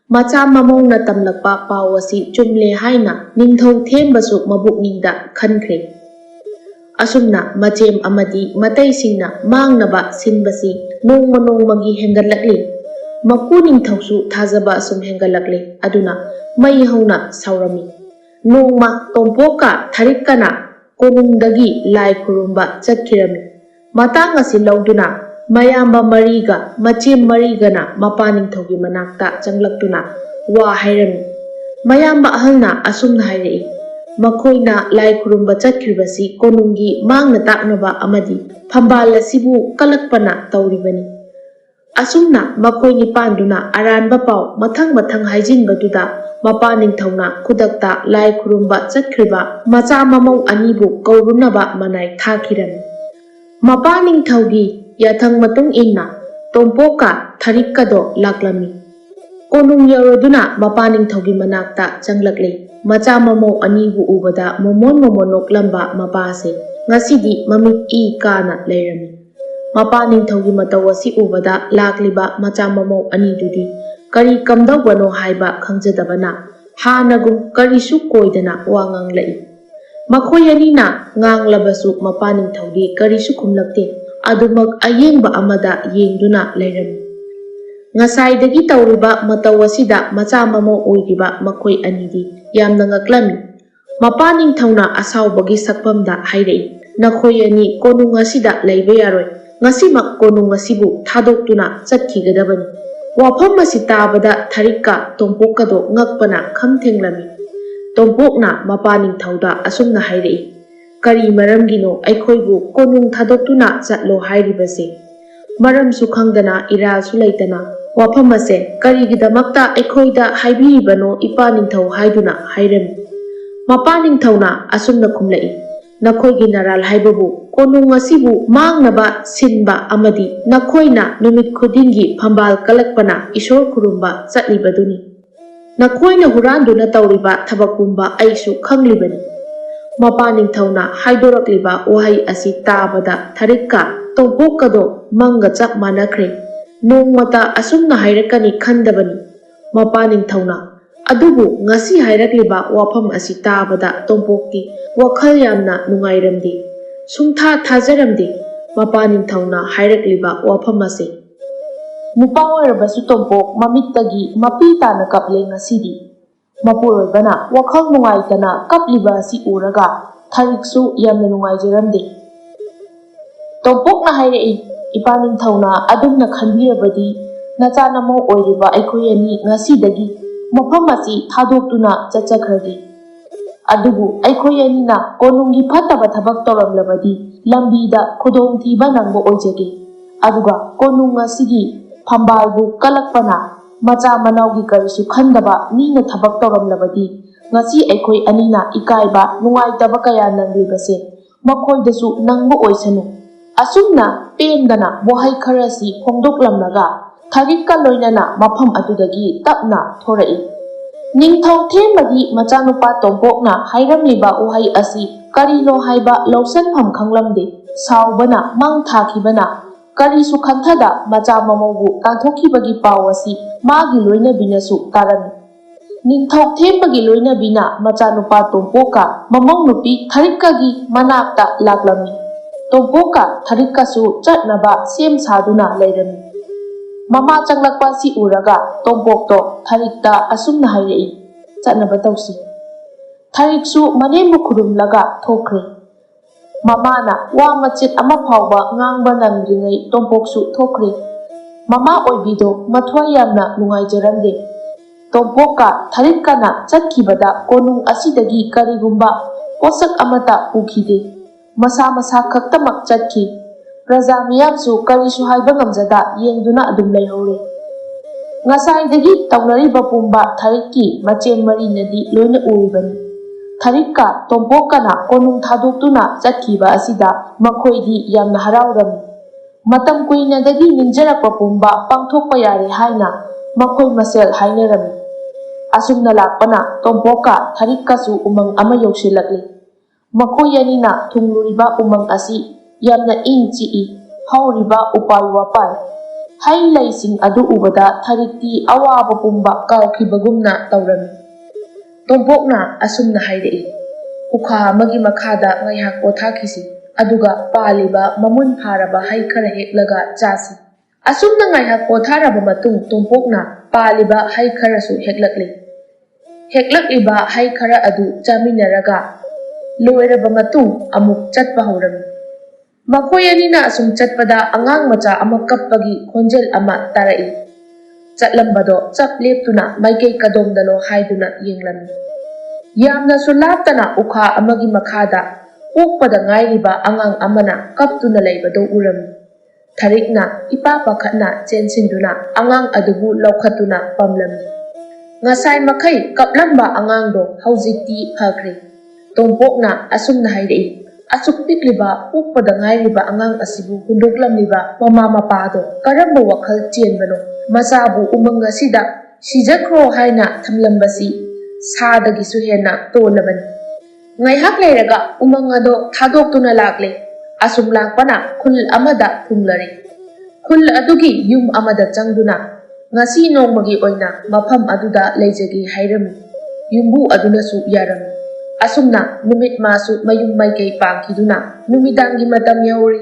macha mamawna tamlakpa pawasi chumle haina ningthau thembasu mabukningda khankhre asumna machem amadi mataisingna mangnaba sinbasi nongmagi hengalakli mapu ningthausu thajaba asum hengalakli aduna mai hauna saurami nongma tompoka tharikkana konungdagi lai khurumba chatkirami matang asi lauduna mayamba mariga machem marigana mapa ningthaugi manakta changlaktuna wa hairami mayamba ahalna asumna hairei makoina lai khurumba chatkiribasi konungi mangna taknaba amadi phambal asibu kalakpana tawribani asumna makoi nipanduna aranba paw mathang haijinbaduda mapa ningthauna khudakta lai khurumba chatkriba macha mamau anibu kaurunaba manai thakirami mapa ningthaugi yathang matung inna tompoka tharikkado laklami konung yaroduna mapa ningthaugi manakta changlakle macha mamau anibu ubada momonok lamba mapa se ngasidi mamit I kana leirami mapa ningthaugi mataw asi ubada lakliba macha mamau anidudi kari kamdawbano haiba khangjadabana hanagum karisu koidana wanganglai makoyanina nganglabasu mapa ningthaugi karisu khumlakte adumak ayengba amada yengduna leirami ngasaidagi tawriba mataw asida macha mamau oiriba makoi anidi yamna ngaklami mapa ningthauna asawbagi sakpamda hairei nakoyani konung asida leiba yaroi ngasimak konung asibu thadoktuna chatkigadabani wafam asi tabada tharikka tompokado ngakpana khamthenglami tompokna mapa ningthauda asumna hairei kari maramgino aikhoibu konung thadoktuna chatlo hairibase maramsu khangdana irasu leitana wafam ase karigidamakta aikhoida haibiribano ipa ningthau haiduna hairami mapa ningthauna asumna khumlai nakoigi naral haibabu konung asibu mangnaba sinba amadi nakoina numit khudingi phambal kalakpana ishor khurumba chatlibaduni nakoina huranduna tawriba thabakkumba aisu khanglibani mapa ningthauna haidorakliba wahai asi tabada tharikka tompokado manga chap manakhre nongmata asumna hairakani khandabani mapa ningthauna ꯑꯗꯨꯕꯨ ꯉꯁꯤ ꯍꯥꯏꯔꯛꯂꯤꯕ ꯋꯥꯐꯝ ꯑꯁꯤ ꯇꯥꯕꯗ ꯇꯣꯝꯄꯣꯛꯇꯤ ꯋꯥꯈꯜ ꯌꯥꯝꯅ ꯅꯨꯡꯉꯥꯏꯔꯝꯗꯦ, ꯁꯨꯡꯊꯥ ꯊꯥꯖꯔꯝꯗꯦ ꯃꯄꯥꯅꯤꯡꯊꯧꯅ ꯍꯥꯏꯔꯛꯂꯤꯕ ꯋꯥꯐꯝ ꯑꯁꯤ꯫ ꯅꯨꯄꯥ ꯑꯣꯏꯔꯕꯁꯨ ꯇꯣꯝꯄꯣꯛ ꯃꯃꯤꯠꯇꯒꯤ ꯃꯄꯤ ꯇꯥꯅ ꯀꯞꯂꯦ ꯉꯁꯤꯗꯤ꯫ ꯃꯄꯨꯔꯣꯏꯕꯅ ꯋꯥꯈꯜ ꯅꯨꯡꯉꯥꯏꯇꯅ ꯀꯞꯂꯤꯕ ꯑꯁꯤ ꯎꯔꯒ ꯊꯔꯤꯛꯁꯨ ꯌꯥꯝꯅ ꯅꯨꯡꯉꯥꯏꯖꯔꯝꯗꯦ꯫ ꯇꯣꯝꯄꯣꯛꯅ ꯍꯥꯏꯔꯛꯏ, ꯏꯄꯥꯅꯤꯡꯊꯧꯅ ꯑꯗꯨꯝꯅ ꯈꯟꯕꯤꯔꯕꯗꯤ ꯅꯆꯥꯅꯃꯧ ꯑꯣꯏꯔꯤꯕ ꯑꯩꯈꯣꯏ ꯑꯅꯤ ꯉꯁꯤꯗꯒꯤ ꯃꯐꯝ ꯑꯁꯤ ꯊꯥꯗꯣꯛꯇꯨꯅ ꯆꯠꯆꯈ꯭ꯔꯒꯦ꯫ ꯑꯗꯨꯕꯨ ꯑꯩꯈꯣꯏ ꯑꯅꯤꯅ ꯀꯣꯅꯨꯡꯒꯤ ꯐꯠꯇꯕ ꯊꯕꯛ ꯇꯧꯔꯝꯂꯕꯗꯤ ꯂꯝꯕꯤꯗ ꯈꯨꯗꯣꯡꯊꯤꯕ ꯅꯪꯕ ꯑꯣꯏꯖꯒꯦ꯫ ꯑꯗꯨꯒ ꯀꯣꯅꯨꯡ ꯑꯁꯤꯒꯤ ꯐꯝꯕꯥꯜꯕꯨ ꯀꯜꯂꯛꯄꯅ ꯃꯆꯥ ꯃꯅꯥꯎꯒꯤ ꯀꯔꯤꯁꯨ ꯈꯟꯗꯕ ꯃꯤꯅ ꯊꯕꯛ ꯇꯧꯔꯝꯂꯕꯗꯤ ꯉꯁꯤ ꯑꯩꯈꯣꯏ ꯑꯅꯤꯅ ꯏꯀꯥꯏꯕ ꯅꯨꯡꯉꯥꯏꯇꯕ ꯀꯌꯥ ꯅꯪꯂꯤꯕꯁꯦ ꯃꯈꯣꯏꯗꯁꯨ ꯅꯪꯕ ꯑꯣꯏꯁꯅꯨ꯫ ꯑꯁꯨꯝꯅ ꯄꯦꯟꯗꯅ ꯋꯥꯍꯩ ꯈꯔꯁꯤ ꯐꯣꯡꯗꯣꯛꯂꯝꯂꯒ ꯊꯔꯤꯛꯀ ꯂꯣꯏꯅꯅ ꯃꯐꯝ ꯑꯗꯨꯗꯒꯤ ꯇꯞꯅ ꯊꯣꯔꯛꯏ꯫ ꯅꯤꯡꯊꯧ ꯊꯦꯡꯕꯒꯤ ꯃꯆꯥꯅꯨꯄꯥ ꯇꯣꯝꯄꯣꯛꯅ ꯍꯥꯏꯔꯝꯂꯤꯕ ꯋꯥꯍꯩ ꯑꯁꯤ ꯀꯔꯤꯅꯣ ꯍꯥꯏꯕ ꯂꯧꯁꯟꯐꯝ ꯈꯪꯂꯝꯗꯦ꯫ ꯁꯥꯎꯕꯅ ꯃꯪ ꯊꯥꯈꯤꯕꯅ ꯀꯔꯤꯁꯨ ꯈꯟꯊꯗ ꯃꯆꯥ ꯃꯃꯧꯕꯨ ꯇꯥꯟꯊꯣꯛꯈꯤꯕꯒꯤ ꯄꯥꯎ ꯑꯁꯤ ꯃꯥꯒꯤ ꯂꯣꯏꯅꯕꯤꯅꯁꯨ ꯇꯥꯔꯝꯃꯤ꯫ ꯅꯤꯡꯊꯧ ꯊꯦꯡꯕꯒꯤ ꯂꯣꯏꯅꯕꯤꯅ ꯃꯆꯥꯅꯨꯄꯥ ꯇꯣꯝꯄꯣꯛꯀ ꯃꯃꯧ ꯅꯨꯄꯤ ꯊꯔꯤꯛꯀꯒꯤ ꯃꯅꯥꯛꯇ ꯂꯥꯛꯂꯝꯃꯤ꯫ ꯇꯣꯝꯄꯣꯛꯀ ꯊꯔꯤꯛꯀꯁꯨ ꯆꯠꯅꯕ ꯁꯦꯝ ꯁꯥꯗꯨꯅ ꯂꯩꯔꯝꯃꯤ꯫ ꯃꯃꯥ ꯆꯪꯂꯛꯄ ꯑꯁꯤ ꯎꯔꯒ ꯇꯣꯝꯄꯣꯛꯇꯣ ꯊꯔꯤꯛꯇ ꯑꯁꯨꯝꯅ ꯍꯥꯏꯔꯛꯏ, ꯆꯠꯅꯕ ꯇꯧꯁꯤ꯫ ꯊꯔꯤꯛꯁꯨ ꯃꯅꯦꯝꯕꯨ ꯈꯨꯔꯨꯝꯂꯒ ꯊꯣꯛꯈ꯭ꯔꯦ꯫ ꯃꯃꯥꯅ ꯋꯥ ꯃꯆꯦꯠ ꯑꯃ ꯐꯥꯎꯕ ꯉꯥꯡꯕ ꯅꯪꯗ꯭ꯔꯤꯉꯩ ꯇꯣꯝꯄꯣꯛꯁꯨ ꯊꯣꯛꯈ꯭ꯔꯦ꯫ ꯃꯃꯥ ꯑꯣꯏꯕꯤꯗꯣ ꯃꯊ꯭ꯋꯥꯏ ꯌꯥꯝꯅ ꯅꯨꯡꯉꯥꯏꯖꯔꯝꯗꯦ꯫ ꯇꯣꯝꯄꯣꯛꯀ ꯊꯔꯤꯛꯀꯅ ꯆꯠꯈꯤꯕꯗ ꯀꯣꯅꯨꯡ ꯑꯁꯤꯗꯒꯤ ꯀꯔꯤꯒꯨꯝꯕ ꯄꯣꯠꯁꯛ ꯑꯃꯠꯇ ꯄꯨꯈꯤꯗꯦ꯫ ꯃꯁꯥ ꯃꯁꯥ ꯈꯛꯇꯃꯛ ꯆꯠꯈꯤ꯫ ꯄ꯭ꯔꯖꯥ ꯃꯤꯌꯥꯝꯁꯨ ꯀꯔꯤꯁꯨ ꯍꯥꯏꯕ ꯉꯝꯖꯗ ꯌꯦꯡꯗꯨꯅ ꯑꯗꯨꯝ ꯂꯩꯍꯧꯔꯦ꯫ ꯉꯁꯥꯏꯗꯒꯤ ꯇꯧꯅꯔꯤꯕ ꯄꯨꯝꯕ ꯊꯔꯤꯛꯀꯤ ꯃꯆꯦꯝ ꯃꯔꯤꯅꯗꯤ ꯂꯣꯏꯅ ꯎꯔꯤꯕꯅꯤ꯫ ꯊꯔꯤꯛꯀ ꯇꯣꯝꯄꯣꯛꯀꯅ ꯀꯣꯅꯨꯡ ꯊꯥꯗꯣꯛꯇꯨꯅ ꯆꯠꯈꯤꯕ ꯑꯁꯤꯗ ꯃꯈꯣꯏꯗꯤ ꯌꯥꯝꯅ ꯍꯔꯥꯎꯔꯝꯃꯤ꯫ ꯃꯇꯝ ꯀꯨꯏꯅꯗꯒꯤ ꯅꯤꯡꯖꯔꯛꯄ ꯄꯨꯝꯕ ꯄꯥꯡꯊꯣꯛꯄ ꯌꯥꯔꯦ ꯍꯥꯏꯅ ꯃꯈꯣꯏ ꯃꯁꯦꯜ ꯍꯥꯏꯅꯔꯝꯃꯤ꯫ ꯑꯁꯨꯝꯅ ꯂꯥꯛꯄꯅ ꯇꯣꯝꯄꯣꯛꯀ ꯊꯔꯤꯛꯀꯁꯨ ꯎꯃꯪ ꯑꯃ ꯌꯧꯁꯤꯜꯂꯛꯂꯤ꯫ ꯃꯈꯣꯏ ꯑꯅꯤꯅ ꯊꯨꯡꯂꯨꯔꯤꯕ ꯎꯃꯪ ꯑꯁꯤ ꯌꯥꯝꯅ ꯏꯪ ꯆꯤꯛꯏ꯫ ꯍꯧꯔꯤꯕ ꯎꯄꯥꯜ ꯋꯥꯄꯥꯜ, ꯍꯩ ꯂꯩꯁꯤꯡ ꯑꯗꯨ ꯎꯕꯗ ꯊꯔꯤꯛꯇꯤ ꯑꯋꯥꯕ ꯄꯨꯝꯕ ꯀꯥꯎꯈꯤꯕꯒꯨꯝꯅ ꯇꯧꯔꯝꯃꯤ꯫ ꯇꯣꯝꯄꯣꯛꯅ ꯑꯁꯨꯝꯅ ꯍꯥꯏꯔꯛꯏ, ꯎꯈꯥ ꯑꯃꯒꯤ ꯃꯈꯥꯗ ꯉꯥꯏꯍꯥꯛ ꯄꯣꯊꯥꯈꯤꯁꯤ, ꯑꯗꯨꯒ ꯄꯥꯜꯂꯤꯕ ꯃꯃꯨꯟ ꯐꯥꯔꯕ ꯍꯩ ꯈꯔ ꯍꯦꯛꯂꯒ ꯆꯥꯁꯤ꯫ ꯑꯁꯨꯝꯅ ꯉꯥꯏꯍꯥꯛ ꯄꯣꯊꯥꯔꯕ ꯃꯇꯨꯡ ꯇꯣꯝꯄꯣꯛꯅ ꯄꯥꯜꯂꯤꯕ ꯍꯩ ꯈꯔꯁꯨ ꯍꯦꯛꯂꯛꯂꯤ꯫ ꯍꯦꯛꯂꯛꯂꯤꯕ ꯍꯩ ꯈꯔ ꯑꯗꯨ ꯆꯥꯃꯤꯟꯅꯔꯒ ꯂꯣꯏꯔꯕ ꯃꯇꯨꯡ ꯑꯃꯨꯛ ꯆꯠꯄ ꯍꯧꯔꯝꯃꯤ꯫ ꯃꯈꯣꯏ ꯑꯅꯤꯅ ꯑꯁꯨꯝ ꯆꯠꯄꯗ ꯑꯉꯥꯡ ꯃꯆꯥ ꯑꯃ ꯀꯞꯄꯒꯤ ꯈꯣꯟꯖꯦꯜ ꯑꯃ ꯇꯥꯔꯛꯏ꯫ ꯆꯠꯂꯝꯕꯗꯣ ꯆꯞ लेप्तुना माइकई कदोमदनो हाइदुना येंगलमी। यामनासु लाप्तना उखा अमगी मखादा पोकपदा ngairiba angang amana kaptuna leibado urami। Tharikna ipa pakhatna chensinदुना angang adubu laukhatuna pamlami। Ngasai makai kaplamba angangdo haujikti phakre। Tompokna asumna hairei asuk pikliba पोकपदा ngairiba angang asibu hundoklamliba mama mapado karamba wakhal chenbano masabu umang asida sijakro haina thamlambasi सादगिसु हेना तोलबन। ngaihak leiraga umang ado thadokuna lakle। Assume लाकपना खुल अमदा थुंगलरे। खुल अदुगी युम अमदा चंगदुना ngasi nongmagi oina mafam aduda leijagi hairami। युम्बु अदुनसु यारami। असुमना नुमित मासु mayum maikei पांखिदुना नुमिदांगी matam yauri।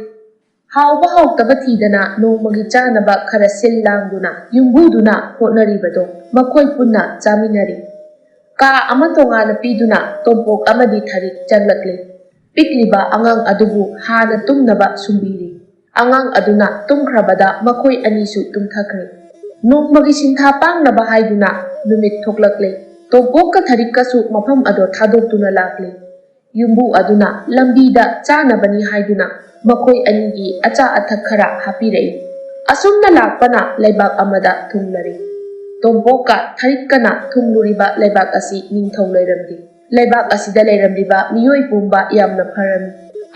हावबा हावतबा थीदना नोंमगी चानबा खरा सिल लांगदुना युम्बुदुना होटनरिबदो मखोय पुन्ना चामिनरी। का अमा तोंगाना पीदुना तोंपोक अमदी थरिक चंगलक्ले। पिकलिबा अंगांग अदुबु हाना तुमनबा सुंबीरी। अंगांग अदुना तुमख्रबदा मखोय अनीसु तुमथखरे। नोंमगी सिंथा पांगनबा हाइदुना नुमित थोकलक्ले। तोंपोक थरिकसु मफम अदो थादोक्तुना लाक्ले। युम्बु अदुना लंबीदा चानबनी हाइदुना मखोय अनीगी अचा अथक खरा हापिरई। असुमना लाकपना लेबाक अमदा थुंगलरे। तोंपोका थरिकना थुंगलुरिबा लेबाक असि निंगथौ लेरमदि। लेबाक असिदा लेरमदिबा मियोय पुंबा यामना फरमि।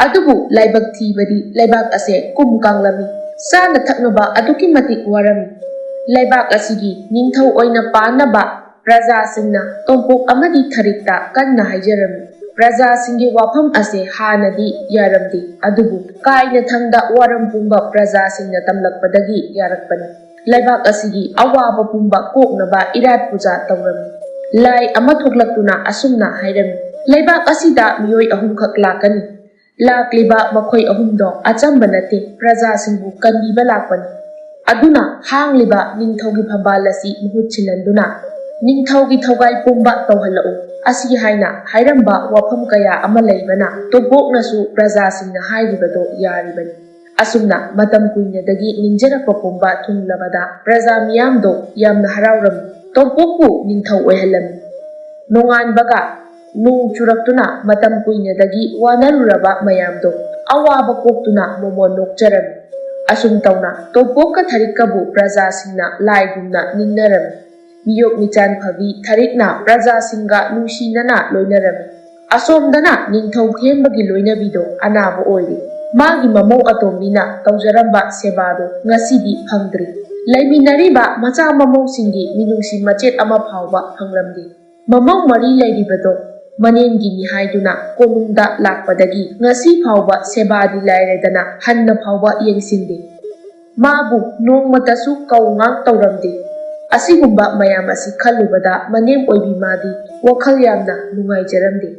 अदुबु लाइबक थीबदि लेबाक असे कुम कांगलमि। साना थक्नबा अदुकी मतिक वरमि। लेबाक असिगी निंगथौ ओइना पानबा प्रजा सिंगना तोंपोक अमदि थरिकता कन्ना हाइजरमि। प्रजा सिंगी वाफम असे हानदि यारमदि अदुबु कायना थंगदा वरम पुंबा प्रजा सिंगना तमलकपदगी यारकपनि। लेबाक असिगी अवाबा पुंबा कोकनबा इरात पूजा तौरमि। ꯂꯥꯏ ꯑꯃ ꯊꯣꯛꯂꯛꯇꯨꯅ ꯑꯁꯨꯝꯅ ꯍꯥꯏꯔꯝꯃꯤ, ꯂꯩꯕꯥꯛ ꯑꯁꯤꯗ ꯃꯤꯑꯣꯏ ꯑꯍꯨꯝꯈꯛ ꯂꯥꯛꯀꯅꯤ. ꯂꯥꯛꯂꯤꯕ ꯃꯈꯣꯏ ꯑꯍꯨꯝꯗꯣ ꯑꯆꯝꯕ ꯅꯠꯇꯦ, ꯄ꯭ꯔꯖꯥꯁꯤꯡꯕꯨ ꯀꯟꯕꯤꯕ ꯂꯥꯛꯄꯅꯤ. ꯑꯗꯨꯅ ꯍꯥꯡꯂꯤꯕ ꯅꯤꯡꯊꯧꯒꯤ ꯐꯝꯕꯥꯜ ꯑꯁꯤ ꯃꯍꯨꯠ ꯁꯤꯜꯍꯟꯗꯨꯅ ꯅꯤꯡꯊꯧꯒꯤ ꯊꯧꯒꯥꯏ ꯄꯨꯝꯕ ꯇꯧꯍꯜꯂꯛꯎ. ꯑꯁꯤ ꯍꯥꯏꯅ ꯍꯥꯏꯔꯝꯕ ꯋꯥꯐꯝ ꯀꯌꯥ ꯑꯃ ꯂꯩꯕꯅ ꯇꯣꯝꯄꯣꯛꯅꯁꯨ ꯄ꯭ꯔꯖꯥꯁꯤꯡꯅ ꯍꯥꯏꯔꯤꯕꯗꯣ ꯌꯥꯔꯤꯕꯅꯤ. ꯑꯁꯨꯝꯅ ꯃꯇꯝ ꯀꯨꯏꯅꯗꯒꯤ ꯅꯤꯡꯖꯔꯛꯄ ꯄꯨꯝꯕ ꯊꯨꯡꯂꯕꯗ ꯄ꯭ꯔꯖꯥ ꯃꯤꯌꯥꯝꯗꯣ ꯌꯥꯝꯅ ꯍꯔꯥꯎꯔꯝꯃꯤ, ꯇꯣꯝꯄꯣꯛꯄꯨ ꯅꯤꯡꯊꯧ ꯑꯣꯏꯍꯜꯂꯝꯃꯤ. ꯅꯣꯡꯉꯥꯟꯕꯒ ꯅꯣꯡ ꯆꯨꯔꯛꯇꯨꯅ ꯃꯇꯝ ꯀꯨꯏꯅꯗꯒꯤ ꯋꯥꯅꯔꯨꯔꯕ ꯃꯌꯥꯝꯗꯣ ꯑꯋꯥꯕ ꯀꯣꯛꯇꯨꯅ ꯃꯣꯃꯣꯟ ꯅꯣꯛꯆꯔꯝꯃꯤ. ꯑꯁꯨꯝ ꯇꯧꯅ ꯇꯣꯝꯄꯣꯛꯀ ꯊꯥꯔꯤꯛꯀꯕꯨ ꯄ꯭ꯔꯖꯥꯁꯤꯡꯅ ꯂꯥꯏꯒꯨꯝꯅ ꯅꯤꯡꯅꯔꯝꯃꯤ. ꯃꯤꯌꯣꯛ ꯃꯤꯆꯥꯟ ꯐꯕꯤ ꯊꯥꯔꯤꯛꯅ ꯄ꯭ꯔꯖꯥꯁꯤꯡꯒ ꯅꯨꯡꯁꯤꯅꯅ ꯂꯣꯏꯅꯔꯝꯃꯤ. ꯑꯁꯣꯝꯗꯅ ꯅꯤꯡꯊꯧ ꯊꯦꯝꯕꯒꯤ ꯂꯣꯏꯅꯕꯤꯗꯣ ꯑꯅꯥꯕ ꯑꯣꯏꯔꯤ. ꯃꯥꯒꯤ ꯃꯃꯧ ꯑꯇꯣꯝꯕꯤꯅ ꯇꯧꯖꯔꯝꯕ ꯁꯦꯕꯥꯗꯣ ꯉꯁꯤꯗꯤ ꯐꯪꯗ꯭ꯔꯤ. ꯂꯩꯃꯤꯟꯅꯔꯤꯕ ꯃꯆꯥ ꯃꯃꯧꯁꯤꯡꯒꯤ ꯃꯤꯅꯨꯡꯁꯤ ꯃꯆꯦꯠ ꯑꯃ ꯐꯥꯎꯕ ꯐꯪꯂꯝꯗꯦ. ꯃꯃꯧ ꯃꯔꯤ ꯂꯩꯔꯤꯕꯗꯣ ꯃꯅꯦꯟꯒꯤꯅꯤ ꯍꯥꯏꯗꯨꯅ ꯀꯣꯅꯨꯡꯗ ꯂꯥꯛꯄꯗꯒꯤ ꯉꯁꯤ ꯐꯥꯎꯕ ꯁꯦꯕꯥꯗꯤ ꯂꯥꯏꯔꯗꯅ ꯍꯟꯅ ꯐꯥꯎꯕ ꯌꯦꯡꯁꯤꯟꯗꯦ. ꯃꯥꯕꯨ ꯅꯣꯡꯃꯇꯁꯨ ꯀꯧ ꯉꯥꯡ ꯇꯧꯔꯝꯗꯦ. ꯑꯁꯤꯒꯨꯝꯕ ꯃꯌꯥꯝ ꯑꯁꯤ ꯈꯜꯂꯨꯕꯗ ꯃꯅꯦꯝ ꯑꯣꯏꯕꯤ ꯃꯥꯗꯤ ꯋꯥꯈꯜ ꯌꯥꯝꯅ ꯅꯨꯡꯉꯥꯏꯖꯔꯝꯗꯦ.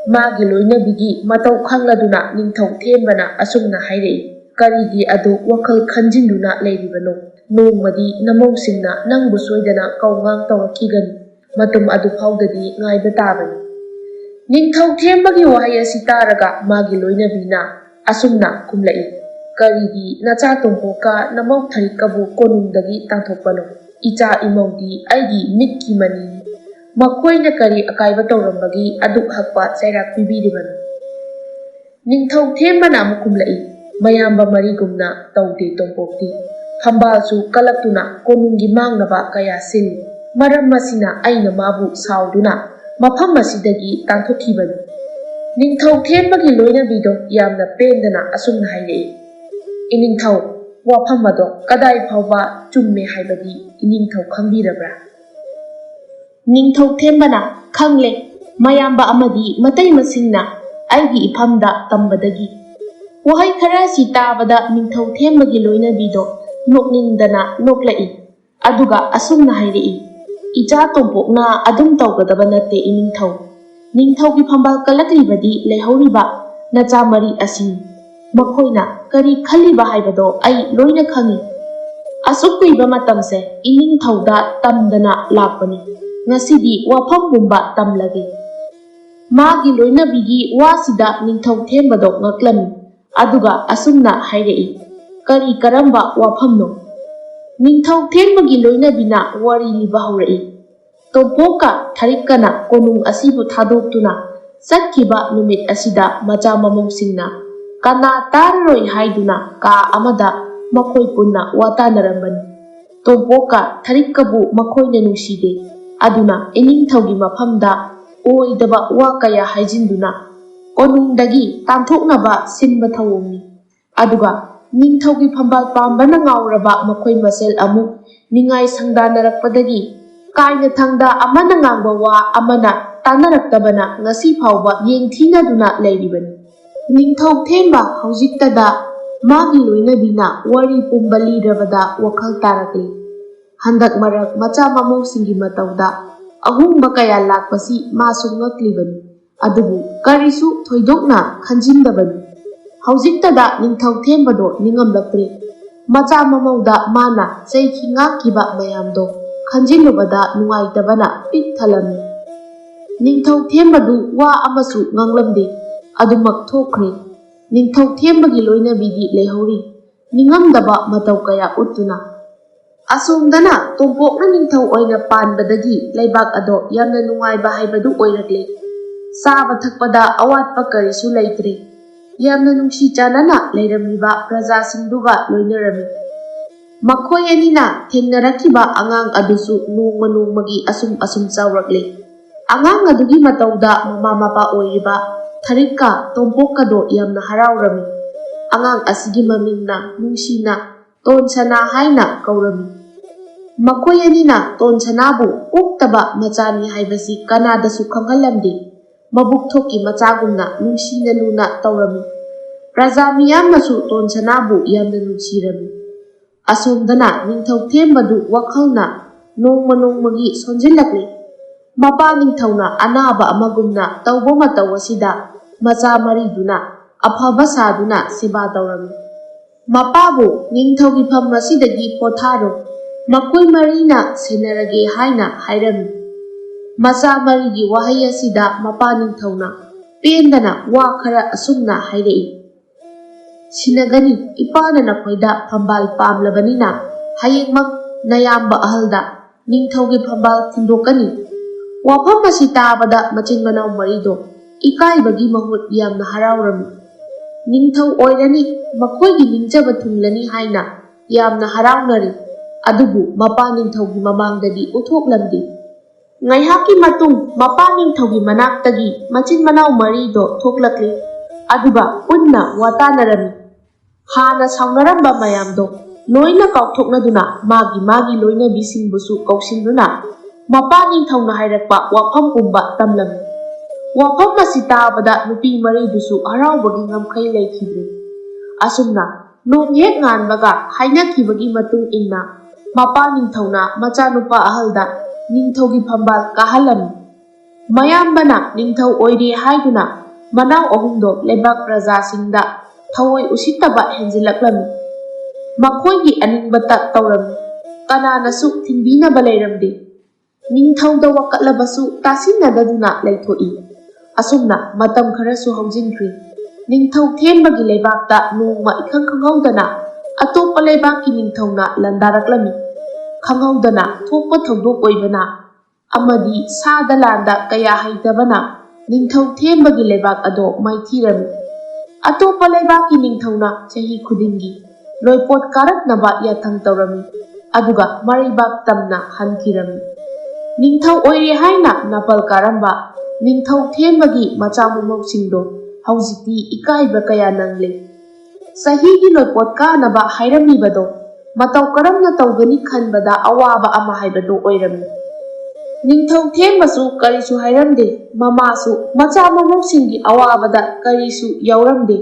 ꯃꯥꯒꯤ ꯂꯣꯏꯅꯕꯤꯒꯤ ꯃꯇꯧ ꯈꯪꯂꯗꯨꯅ ꯅꯤꯡꯊꯧ ꯊꯦꯝꯕꯅ ꯑꯁꯨꯝꯅ ꯍꯥꯏꯔꯛꯏ, ꯀꯔꯤꯒꯤ ꯑꯗꯨ ꯋꯥꯈꯜ ꯈꯟꯖꯤꯟꯗꯨꯅ ꯂꯩꯔꯤꯕꯅꯣ? ꯅꯣꯡꯃꯗꯤ ꯅꯃꯧꯁꯤꯡꯅ ꯅꯪꯕꯨ ꯁꯣꯏꯗꯅ ꯀꯧꯉꯥꯡ ꯇꯧꯔꯛꯈꯤꯒꯅꯤ. ꯃꯇꯝ ꯑꯗꯨ ꯐꯥꯎꯗꯗꯤ ꯉꯥꯏꯕ ꯇꯥꯕꯅꯤ. ꯅꯤꯡꯊꯧ ꯊꯦꯝꯕꯒꯤ ꯋꯥꯍꯩ ꯑꯁꯤ ꯇꯥꯔꯒ ꯃꯥꯒꯤ ꯂꯣꯏꯅꯕꯤꯅ ꯑꯁꯨꯝꯅ ꯈꯨꯝꯂꯛꯏ, ꯀꯔꯤꯒꯤ ꯅꯆꯥ ꯇꯣꯝꯄꯣꯛꯀ ꯅꯃꯧ ꯊꯥꯔꯤꯛꯀꯕꯨ ꯀꯣꯅꯨꯡꯗꯒꯤ ꯇꯥꯟꯊꯣꯛꯄꯅꯣ? ꯏꯆꯥ ꯏꯃꯧꯗꯤ ꯑꯩꯒꯤ ꯃꯤꯠꯀꯤ ꯃꯅꯤꯅꯤ. ꯃꯈꯣꯏꯅ ꯀꯔꯤ ꯑꯀꯥꯏꯕ ꯇꯧꯔꯝꯕꯒꯤ ꯑꯗꯨꯛ ꯍꯛꯄ ꯆꯩꯔꯥꯛ ꯄꯤꯕꯤꯔꯤꯕꯅꯣ? ꯅꯤꯡꯊꯧ ꯊꯦꯝꯕꯅ ꯑꯃꯨꯛ ꯈꯨꯝꯂꯛꯏ, ꯃꯌꯥꯝꯕ ꯃꯔꯤꯒꯨꯝꯅ ꯇꯧꯗꯦ ꯇꯣꯝꯄꯣꯛꯇꯤ. ꯐꯝꯕꯥꯜꯁꯨ ꯀꯜꯂꯛꯇꯨꯅ ꯀꯣꯅꯨꯡꯒꯤ ꯃꯥꯡꯅꯕ ꯀꯌꯥ ꯁꯤꯜꯂꯤ. ꯃꯔꯝ ꯑꯁꯤꯅ ꯑꯩꯅ ꯃꯥꯕꯨ ꯁꯥꯎꯗꯨꯅ ꯃꯐꯝ ꯑꯁꯤꯗꯒꯤ ꯇꯥꯟꯊꯣꯛꯈꯤꯕꯅꯤ. ꯅꯤꯡꯊꯧ ꯊꯦꯝꯕꯒꯤ ꯂꯣꯏꯅꯕꯤꯗꯣ ꯌꯥꯝꯅ ꯄꯦꯟꯗꯅ ꯑꯁꯨꯝꯅ ꯍꯥꯏꯔꯛꯏ, ꯏꯅꯤꯡꯊꯧ, ꯋꯥꯐꯝ ꯑꯗꯣ ꯀꯗꯥꯏ ꯐꯥꯎꯕ ꯆꯨꯝꯃꯦ ꯍꯥꯏꯕꯗꯤ ꯏꯅꯤꯡꯊꯧ ꯈꯪꯕꯤꯔꯕ꯭ꯔꯥ? ꯅꯤꯡꯊꯧ ꯊꯦꯝꯕꯅ, ꯈꯪꯂꯦ. ꯃꯌꯥꯝꯕ ꯑꯃꯗꯤ ꯃꯇꯩ ꯃꯁꯤꯡꯅ ꯑꯩꯒꯤ ꯏꯐꯝꯗ ꯇꯝꯕꯗꯒꯤ. ꯋꯥꯍꯩ ꯈꯔꯁꯤ ꯇꯥꯕꯗ ꯅꯤꯡꯊꯧ ꯊꯦꯝꯕꯒꯤ ꯂꯣꯏꯅꯕꯤꯗꯣ ꯅꯣꯛꯅꯤꯡꯗꯅ ꯅꯣꯛꯂꯛꯏ. ꯑꯗꯨꯒ ꯑꯁꯨꯝꯅ ꯍꯥꯏꯔꯛꯏ, ꯏꯆꯥ ꯇꯣꯝꯄꯣꯛꯅ ꯑꯗꯨꯝ ꯇꯧꯒꯗꯕ ꯅꯠꯇꯦ ꯏꯅꯤꯡꯊꯧ. ꯅꯤꯡꯊꯧꯒꯤ ꯐꯝꯕꯥꯜ ꯀꯜꯂꯛꯂꯤꯕꯗꯤ ꯂꯩꯍꯧꯔꯤꯕ ꯅꯆꯥ ꯃꯔꯤ ꯑꯁꯤꯅꯤ. ꯃꯈꯣꯏꯅ ꯀꯔꯤ ꯈꯜꯂꯤꯕ ꯍꯥꯏꯕꯗೋ ꯑꯩ ꯂꯣꯏꯅ ꯈꯪꯏ. ꯑꯁꯨꯛ ꯀꯨꯏꯕ ꯃꯇꯝꯁꯦ ꯏꯅꯤꯡꯊꯧꯗ ꯇꯝꯗꯅ ꯂꯥꯛꯄꯅꯤ. ꯉꯁꯤꯗꯤ ꯋꯥꯐꯝ ꯄꯨꯝꯕ ꯇꯝꯂꯒꯦ. ꯃꯥꯒꯤ ꯂꯣꯏꯅꯕꯤꯒꯤ ꯋꯥꯁꯤꯗ ꯅꯤꯡꯊꯧ ꯊꯦꯝꯕꯗꯣ ꯉꯛꯂꯝꯃꯤ. ꯑꯗꯨꯒ ꯑꯁꯨꯝꯅ ꯍꯥꯏꯔꯛꯏ, ꯀꯔꯤ ꯀꯔꯝꯕ ꯋꯥꯐꯝꯅꯣ? ꯅꯤꯡꯊꯧ ꯊꯦꯝꯕꯒꯤ ꯂꯣꯏꯅꯕꯤꯅ ꯋꯥꯔꯤ ꯂꯤꯕ ꯍꯧꯔꯛꯏ. ꯇꯣꯝꯄꯣꯛꯀ ꯊꯥꯔꯤꯛꯀꯅ ꯀꯣꯅꯨꯡ ꯑꯁꯤꯕꯨ ꯊꯥꯗꯣꯛꯇꯨꯅ ꯆꯠꯈꯤꯕ ꯅꯨꯃꯤꯠ ꯑꯁꯤꯗ ꯃꯆꯥ ꯃꯃꯧꯁꯤꯡꯅ ꯀꯅꯥ ꯇꯥꯔꯔꯣꯏ ꯍꯥꯏꯗꯨꯅ ꯀꯥ ꯑꯃꯗ ꯃꯈꯣꯏ ꯄꯨꯟꯅ ꯋꯥ ꯇꯥꯅꯔꯝꯕꯅꯤ. ꯇꯣꯝꯄꯣꯛꯀ ꯊꯥꯔꯤꯛꯀꯕꯨ ꯃꯈꯣꯏꯅ ꯅꯨꯡꯁꯤꯗꯦ. ꯑꯗꯨꯅ ꯏꯅꯤꯡꯊꯧꯒꯤ ꯃꯐꯝꯗ ꯑꯣꯏꯗꯕ ꯋꯥ ꯀꯌꯥ ꯍꯥꯏꯖꯤꯟꯗꯨꯅ ꯀꯣꯅꯨꯡꯗꯒꯤ ꯇꯥꯟꯊꯣꯛꯅꯕ ꯁꯤꯟꯕ ꯊꯧꯑꯣꯡꯅꯤ. ꯑꯗꯨꯒ ꯅꯤꯡꯊꯧꯒꯤ ꯐꯝꯕꯥꯜ ꯄꯥꯝꯕꯅ ꯉꯥꯎꯔꯕ ꯃꯈꯣꯏ ꯃꯁꯦꯜ ꯑꯃꯨꯛ ꯅꯤꯡꯉꯥꯏ ꯁꯪꯗꯥꯅꯔꯛꯄꯗꯒꯤ ꯀꯥꯏꯅꯊꯪꯗ ꯑꯃꯅ ꯉꯥꯡꯕ ꯋꯥ ꯑꯃꯅ ꯇꯥꯅꯔꯛꯇꯕꯅ ꯉꯁꯤ ꯐꯥꯎꯕ ꯌꯦꯡꯊꯤꯅꯗꯨꯅ ꯂꯩꯔꯤꯕꯅꯤ꯫ ꯅꯤꯡꯊꯧ ꯊꯦꯝꯕ ꯍꯧꯖꯤꯛꯇꯗ ꯃꯥꯒꯤ ꯂꯣꯏꯅꯕꯤꯅ ꯋꯥꯔꯤ ꯄꯨꯝꯕ ꯂꯤꯔꯕꯗ ꯋꯥꯈꯜ ꯇꯥꯔꯛꯂꯤ. ꯍꯟꯗꯛ ꯃꯔꯛ ꯃꯆꯥ ꯃꯃꯧꯁꯤꯡꯒꯤ ꯃꯇꯧꯗ ꯑꯍꯣꯡꯕ ꯀꯌా ꯂꯥꯛꯄꯁꯤ ꯃꯥꯁꯨ ꯉꯛꯂꯤꯕꯅꯤ. ꯑꯗꯨꯕꯨ ꯀꯔꯤꯁꯨ ꯊꯣꯏꯗꯣꯛꯅ ꯈꯟꯖꯤꯟꯗꯕꯅꯤ꯫ ꯍꯧꯖꯤꯛꯇꯗ ꯅꯤꯡꯊꯧ ꯊꯦꯝꯕꯗꯣ ꯅꯤꯡꯉꯝꯂꯛꯇ꯭ꯔꯦ. ꯃꯆꯥ ꯃꯃꯧꯗ ꯃꯥꯅ ꯆꯩꯈꯤ ꯉꯥꯛꯈꯤꯕ ꯃꯌꯥꯝꯗꯣ ꯈꯟꯖꯤꯜꯂꯨꯕꯗ ꯅꯨꯡꯉꯥꯏꯇꯕꯅ ꯄꯤꯛ ꯊꯜꯂꯝꯃꯤ꯫ ꯅꯤꯡꯊꯧ ꯊꯦꯝꯕꯗꯨ ꯋꯥ ꯑꯃꯁꯨ ꯉꯥꯡꯂꯝꯗꯦ꯫ ꯑꯗꯨꯃꯛ ꯊꯣꯛꯈ꯭ꯔꯦ. ꯅꯤꯡꯊꯧ ꯊꯦꯝꯕꯒꯤ ꯂꯣꯏꯅꯕꯤꯗꯤ ꯂꯩꯍꯧꯔꯤ, ꯅꯤꯡꯉꯝꯗꯕ ꯃꯇꯧ ꯀꯌꯥ ꯎꯠꯇꯨꯅ꯫ ꯑꯁꯣꯝꯗꯅ ꯇꯣꯝꯄꯣꯛꯅ ꯅꯤꯡꯊꯧ ꯑꯣꯏꯅ ꯄꯥꯟꯕꯗꯒꯤ ꯂꯩꯕꯥꯛ ꯑꯗꯣ ꯌꯥꯝꯅ ꯅꯨꯡꯉꯥꯏꯕ ꯍꯥꯏꯕꯗꯨ ꯑꯣꯏꯔꯛꯂꯦ꯫ ꯆꯥꯕ ꯊꯛꯄꯗ ꯑꯋꯥꯠꯄ ꯀꯔꯤꯁꯨ ꯂꯩꯇ꯭ꯔꯦ꯫ ꯌꯥꯝꯅ ꯅꯨꯡꯁꯤ ꯆꯥꯟꯅꯅ ꯂꯩꯔꯝꯂꯤꯕ ꯄ꯭ꯔꯖꯥꯁꯤꯡꯗꯨꯒ ꯂꯣꯏꯅꯔꯝꯃꯤ꯫ ꯃꯈꯣꯏ ꯑꯅꯤꯅ ꯊꯦꯡꯅꯔꯛꯈꯤꯕ ꯑꯉꯥꯡ ꯑꯗꯨꯁꯨ ꯅꯣꯡꯃ ꯅꯣꯡꯃꯒꯤ ꯑꯁꯨꯝ ꯆꯥꯎꯔꯛꯂꯦ꯫ ꯑꯉꯥꯡ ꯑꯗꯨꯒꯤ ꯃꯇꯧꯗ ꯃꯃꯥ ꯃꯄꯥ ꯑꯣꯏꯔꯤꯕ ꯊꯥꯔꯤꯛꯀ ꯇꯣꯝꯄꯣꯛꯀꯗꯣ ꯌꯥꯝꯅ ꯍꯔꯥꯎꯔꯝꯃꯤ꯫ ꯑꯉꯥꯡ ꯑꯁꯤꯒꯤ ꯃꯃꯤꯡꯅ ꯅꯨꯡꯁꯤꯅ ꯇꯣꯟꯁꯅꯥ ꯍꯥꯏꯅ ꯀꯧꯔꯝꯃꯤ꯫ ꯃꯈꯣꯏ ꯑꯅꯤꯅ ꯇꯣꯟꯁꯅꯥꯕꯨ ꯄꯣꯛꯇꯕ ꯃꯆꯥꯅꯤ ꯍꯥꯏꯕꯁꯤ ꯀꯅꯥꯗꯁꯨ ꯈꯪꯍꯜꯂꯝꯗꯦ꯫ ꯃꯕꯨꯛ ꯊꯣꯛꯀꯤ ꯃꯆꯥꯒꯨꯝꯅ ꯅꯨꯡꯁꯤꯅ ꯂꯨꯅ ꯇꯧꯔꯝꯃꯤ꯫ ꯄ꯭ꯔꯖꯥ ꯃꯤꯌꯥꯝꯅꯁꯨ ꯇꯣꯟꯁꯅꯥꯕꯨ ꯌꯥꯝꯅ ꯅꯨꯡꯁꯤꯔꯝꯃꯤ꯫ ꯑꯁꯣꯝꯗꯅ ꯅꯤꯡꯊꯧ ꯊꯦꯝꯕꯗꯨ ꯋꯥꯈꯜꯅ ꯅꯣꯡꯃ ꯅꯣꯡꯃꯒꯤ ꯁꯣꯟꯖꯤꯜꯂꯛꯂꯦ꯫ ꯃꯄꯥ ꯅꯤꯡꯊꯧꯅ ꯑꯅꯥꯕ ꯑꯃꯒꯨꯝꯅ ꯇꯧꯕ ꯃꯇꯧ ꯑꯁꯤꯗ ꯃꯆꯥ ꯃꯔꯤꯗꯨꯅ ꯑꯐꯕ ꯁꯥꯗꯨꯅ ꯁꯦꯕꯥ ꯇꯧꯔꯝꯃꯤ꯫ ꯃꯄꯥꯕꯨ ꯅꯤꯡꯊꯧꯒꯤ ꯐꯝ ꯑꯁꯤꯗꯒꯤ ꯄꯣꯊꯥꯔꯣ, ꯃꯈꯣꯏ ꯃꯔꯤꯅ ꯁꯦꯟꯅꯔꯒꯦ ꯍꯥꯏꯅ ꯍꯥꯏꯔꯝꯃꯤ꯫ ꯃꯆꯥ ꯃꯔꯤꯒꯤ ꯋꯥꯍꯩ ꯑꯁꯤꯗ ꯃꯄꯥ ꯅꯤꯡꯊꯧꯅ ꯄꯦꯟꯗꯅ ꯋꯥ ꯈꯔ ꯑꯁꯨꯝꯅ ꯍꯥꯏꯔꯛꯏ: "ꯁꯤꯟꯅꯒꯅꯤ, ꯏꯄꯥꯅ ꯅꯈꯣꯏꯗ ꯐꯝꯕꯥꯜ ꯄꯥꯝꯂꯕꯅꯤꯅ ꯍꯌꯦꯡꯃꯛ ꯅꯌꯥꯝꯕ ꯑꯍꯜꯗ ꯅꯤꯡꯊꯧꯒꯤ ꯐꯝꯕꯥꯜ ꯊꯤꯟꯗꯣꯛꯀꯅꯤ"꯫ ꯋꯥꯐꯝ ꯑꯁꯤ ꯇꯥꯕꯗ ꯃꯆꯤꯟ ꯃꯅꯥꯎ ꯃꯔꯤꯗꯣ ꯏꯀꯥꯏꯕꯒꯤ ꯃꯍꯨꯠ ꯌꯥꯝꯅ ꯍꯔꯥꯎꯔꯝꯃꯤ꯫ ꯅꯤꯡꯊꯧ ꯑꯣꯏꯔꯅꯤ, ꯃꯈꯣꯏꯒꯤ ꯅꯤꯡꯖꯕ ꯊꯨꯡꯂꯅꯤ ꯍꯥꯏꯅ ꯌꯥꯝꯅ ꯍꯔꯥꯎꯅꯔꯤ꯫ ꯑꯗꯨꯕꯨ ꯃꯄꯥ ꯅꯤꯡꯊꯧꯒꯤ ꯃꯃꯥꯡꯗꯗꯤ ꯎꯠꯊꯣꯛꯂꯝꯗꯦ꯫ ꯉꯥꯏꯍꯥꯛꯀꯤ ꯃꯇꯨꯡ ꯃꯄꯥ ꯅꯤꯡꯊꯧꯒꯤ ꯃꯅꯥꯛꯇꯒꯤ ꯃꯆꯤꯟ ꯃꯅꯥꯎ ꯃꯔꯤꯗꯣ ꯊꯣꯛꯂꯛꯂꯦ, ꯑꯗꯨꯒ ꯄꯨꯟꯅ ꯋꯥꯇꯥꯅꯔꯝꯃꯤ꯫ ꯍꯥꯟꯅ ꯁꯥꯎꯅꯔꯝꯕ ꯃꯌꯥꯝꯗꯣ ꯂꯣꯏꯅ ꯀꯥꯎꯊꯣꯛꯅꯗꯨꯅ ꯃꯥꯒꯤ ꯂꯣꯏꯅꯕꯤꯁꯤꯡꯕꯨꯁꯨ ꯀꯧꯁꯤꯟꯗꯨꯅ ꯃꯄꯥ ꯅꯤꯡꯊꯧꯅ ꯍꯥꯏꯔꯛꯄ ꯋꯥꯐꯝ ꯄꯨꯝꯕ ꯇꯝꯂꯝꯃꯤ꯫ ꯋꯥꯐꯝ ꯑꯁꯤ ꯇꯥꯕꯗ ꯅꯨꯄꯤ ꯃꯔꯤꯗꯨꯁꯨ ꯍꯔꯥꯎꯕꯒꯤ ꯉꯝꯈꯩ ꯂꯩꯈꯤꯗ꯭ꯔꯦ꯫ ꯑꯁꯨꯝꯅ ꯅꯣꯡ ꯍꯦꯛ ꯉꯥꯟꯕꯒ ꯍꯥꯏꯅꯈꯤꯕꯒꯤ ꯃꯇꯨꯡ ꯏꯟꯅ ꯃꯄꯥ ꯅꯤꯡꯊꯧꯅ ꯃꯆꯥꯅꯨꯄꯥ ꯑꯍꯜꯗ ꯅꯤꯡꯊꯧꯒꯤ ꯐꯝꯕꯥꯜ ꯀꯥꯍꯜꯂꯝꯃꯤ꯫ ꯃꯌꯥꯝꯕꯅ ꯅꯤꯡꯊꯧ ꯑꯣꯏꯔꯦ ꯍꯥꯏꯗꯨꯅ ꯃꯅꯥꯎ ꯑꯍꯨꯝꯗꯣ ꯂꯩꯕꯥꯛ ꯄ꯭ꯔꯖꯥꯁꯤꯡꯗ ꯊꯑꯣꯏ ꯎꯁꯤꯠꯇꯕ ꯍꯦꯟꯖꯤꯜꯂꯛꯂꯝꯃꯤ꯫ ꯃꯈꯣꯏꯒꯤ ꯑꯅꯤꯡꯕꯇ ꯇꯧꯔꯝꯃꯤ, ꯀꯅꯥꯅꯁꯨ ꯊꯤꯡꯕꯤꯅꯕ ꯂꯩꯔꯝꯗꯦ꯫ ꯅꯤꯡꯊꯧꯗ ꯋꯥꯀꯠꯂꯕꯁꯨ ꯇꯥꯁꯤꯟꯅꯗꯗꯨꯅ ꯂꯩꯊꯣꯛꯏ꯫ ꯑꯁꯨꯝꯅ ꯃꯇꯝ ꯈꯔꯁꯨ ꯍꯧꯖꯤꯟꯈ꯭ꯔꯦ꯫ ꯅꯤꯡꯊꯧ ꯊꯦꯟꯕꯒꯤ ꯂꯩꯕꯥꯛꯇ ꯅꯣꯡꯃ ꯏꯈꯪ ꯈꯪꯍꯧꯗꯅ ꯑꯇꯣꯞꯄ ꯂꯩꯕꯥꯛꯀꯤ ꯅꯤꯡꯊꯧꯅ ꯂꯥꯟꯗꯥꯔꯛꯂꯝꯃꯤ꯫ ꯈꯪꯍꯧꯗꯅ ꯊꯣꯛꯄ ꯊꯧꯗꯣꯛ ꯑꯣꯏꯕꯅ ꯑꯃꯗꯤ ꯁꯥꯗ ꯂꯥꯟꯗ ꯀꯌꯥ ꯍꯩꯇꯕꯅ ꯅꯤꯡꯊꯧ ꯊꯦꯟꯕꯒꯤ ꯂꯩꯕꯥꯛ ꯑꯗꯣ ꯃꯥꯏꯊꯤꯔꯝꯃꯤ꯫ ꯑꯇꯣꯞꯄ ꯂꯩꯕꯥꯛꯀꯤ ꯅꯤꯡꯊꯧꯅ ꯆꯍꯤ ꯈꯨꯗꯤꯡꯒꯤ ꯂꯣꯏꯄꯣꯠ ꯀꯥꯔꯛꯅꯕ ꯌꯥꯊꯪ ꯇꯧꯔꯝꯃꯤ, ꯑꯗꯨꯒ ꯃꯔꯩꯕꯥꯛ ꯇꯝꯅ ꯍꯟꯈꯤꯔꯝꯃꯤ꯫ ꯅꯤꯡꯊꯧ ꯑꯣꯏꯔꯦ ꯍꯥꯏꯅ ꯅꯥꯄꯜ ꯀꯥꯔꯝꯕ ꯅꯤꯡꯊꯧ ꯊꯦꯟꯕꯒꯤ ꯃꯆꯥ ꯃꯃꯧꯁꯤꯡꯗꯣ ꯍꯧꯖꯤꯛꯇꯤ ꯏꯀꯥꯏꯕ ꯀꯌా ꯅꯪꯂꯦ꯫ ꯆꯍꯤꯒꯤ ꯂꯣꯏꯄꯣꯠ ꯀꯥꯅꯕ ꯍꯥꯏꯔꯝꯃꯤꯕꯗꯣ ꯃꯇꯧ ꯀꯔꯝꯅ ꯇꯧꯒꯅꯤ ꯈꯟꯕꯗ ꯑꯋꯥꯕ ꯑꯃ ꯍꯥꯏꯕꯗꯣ ꯑꯣꯏꯔꯝꯃꯤ꯫ ꯅꯤꯡꯊꯧ ꯊꯦꯟꯕꯁꯨ ꯀꯔꯤꯁꯨ ꯍꯥꯏꯔꯝꯗꯦ, ꯃꯃꯥꯁꯨ ꯃꯆꯥ ꯃꯃꯧꯁꯤꯡꯒꯤ ꯑꯋꯥꯕꯗ ꯀꯔꯤꯁꯨ ꯌꯥꯎꯔꯝꯗꯦ꯫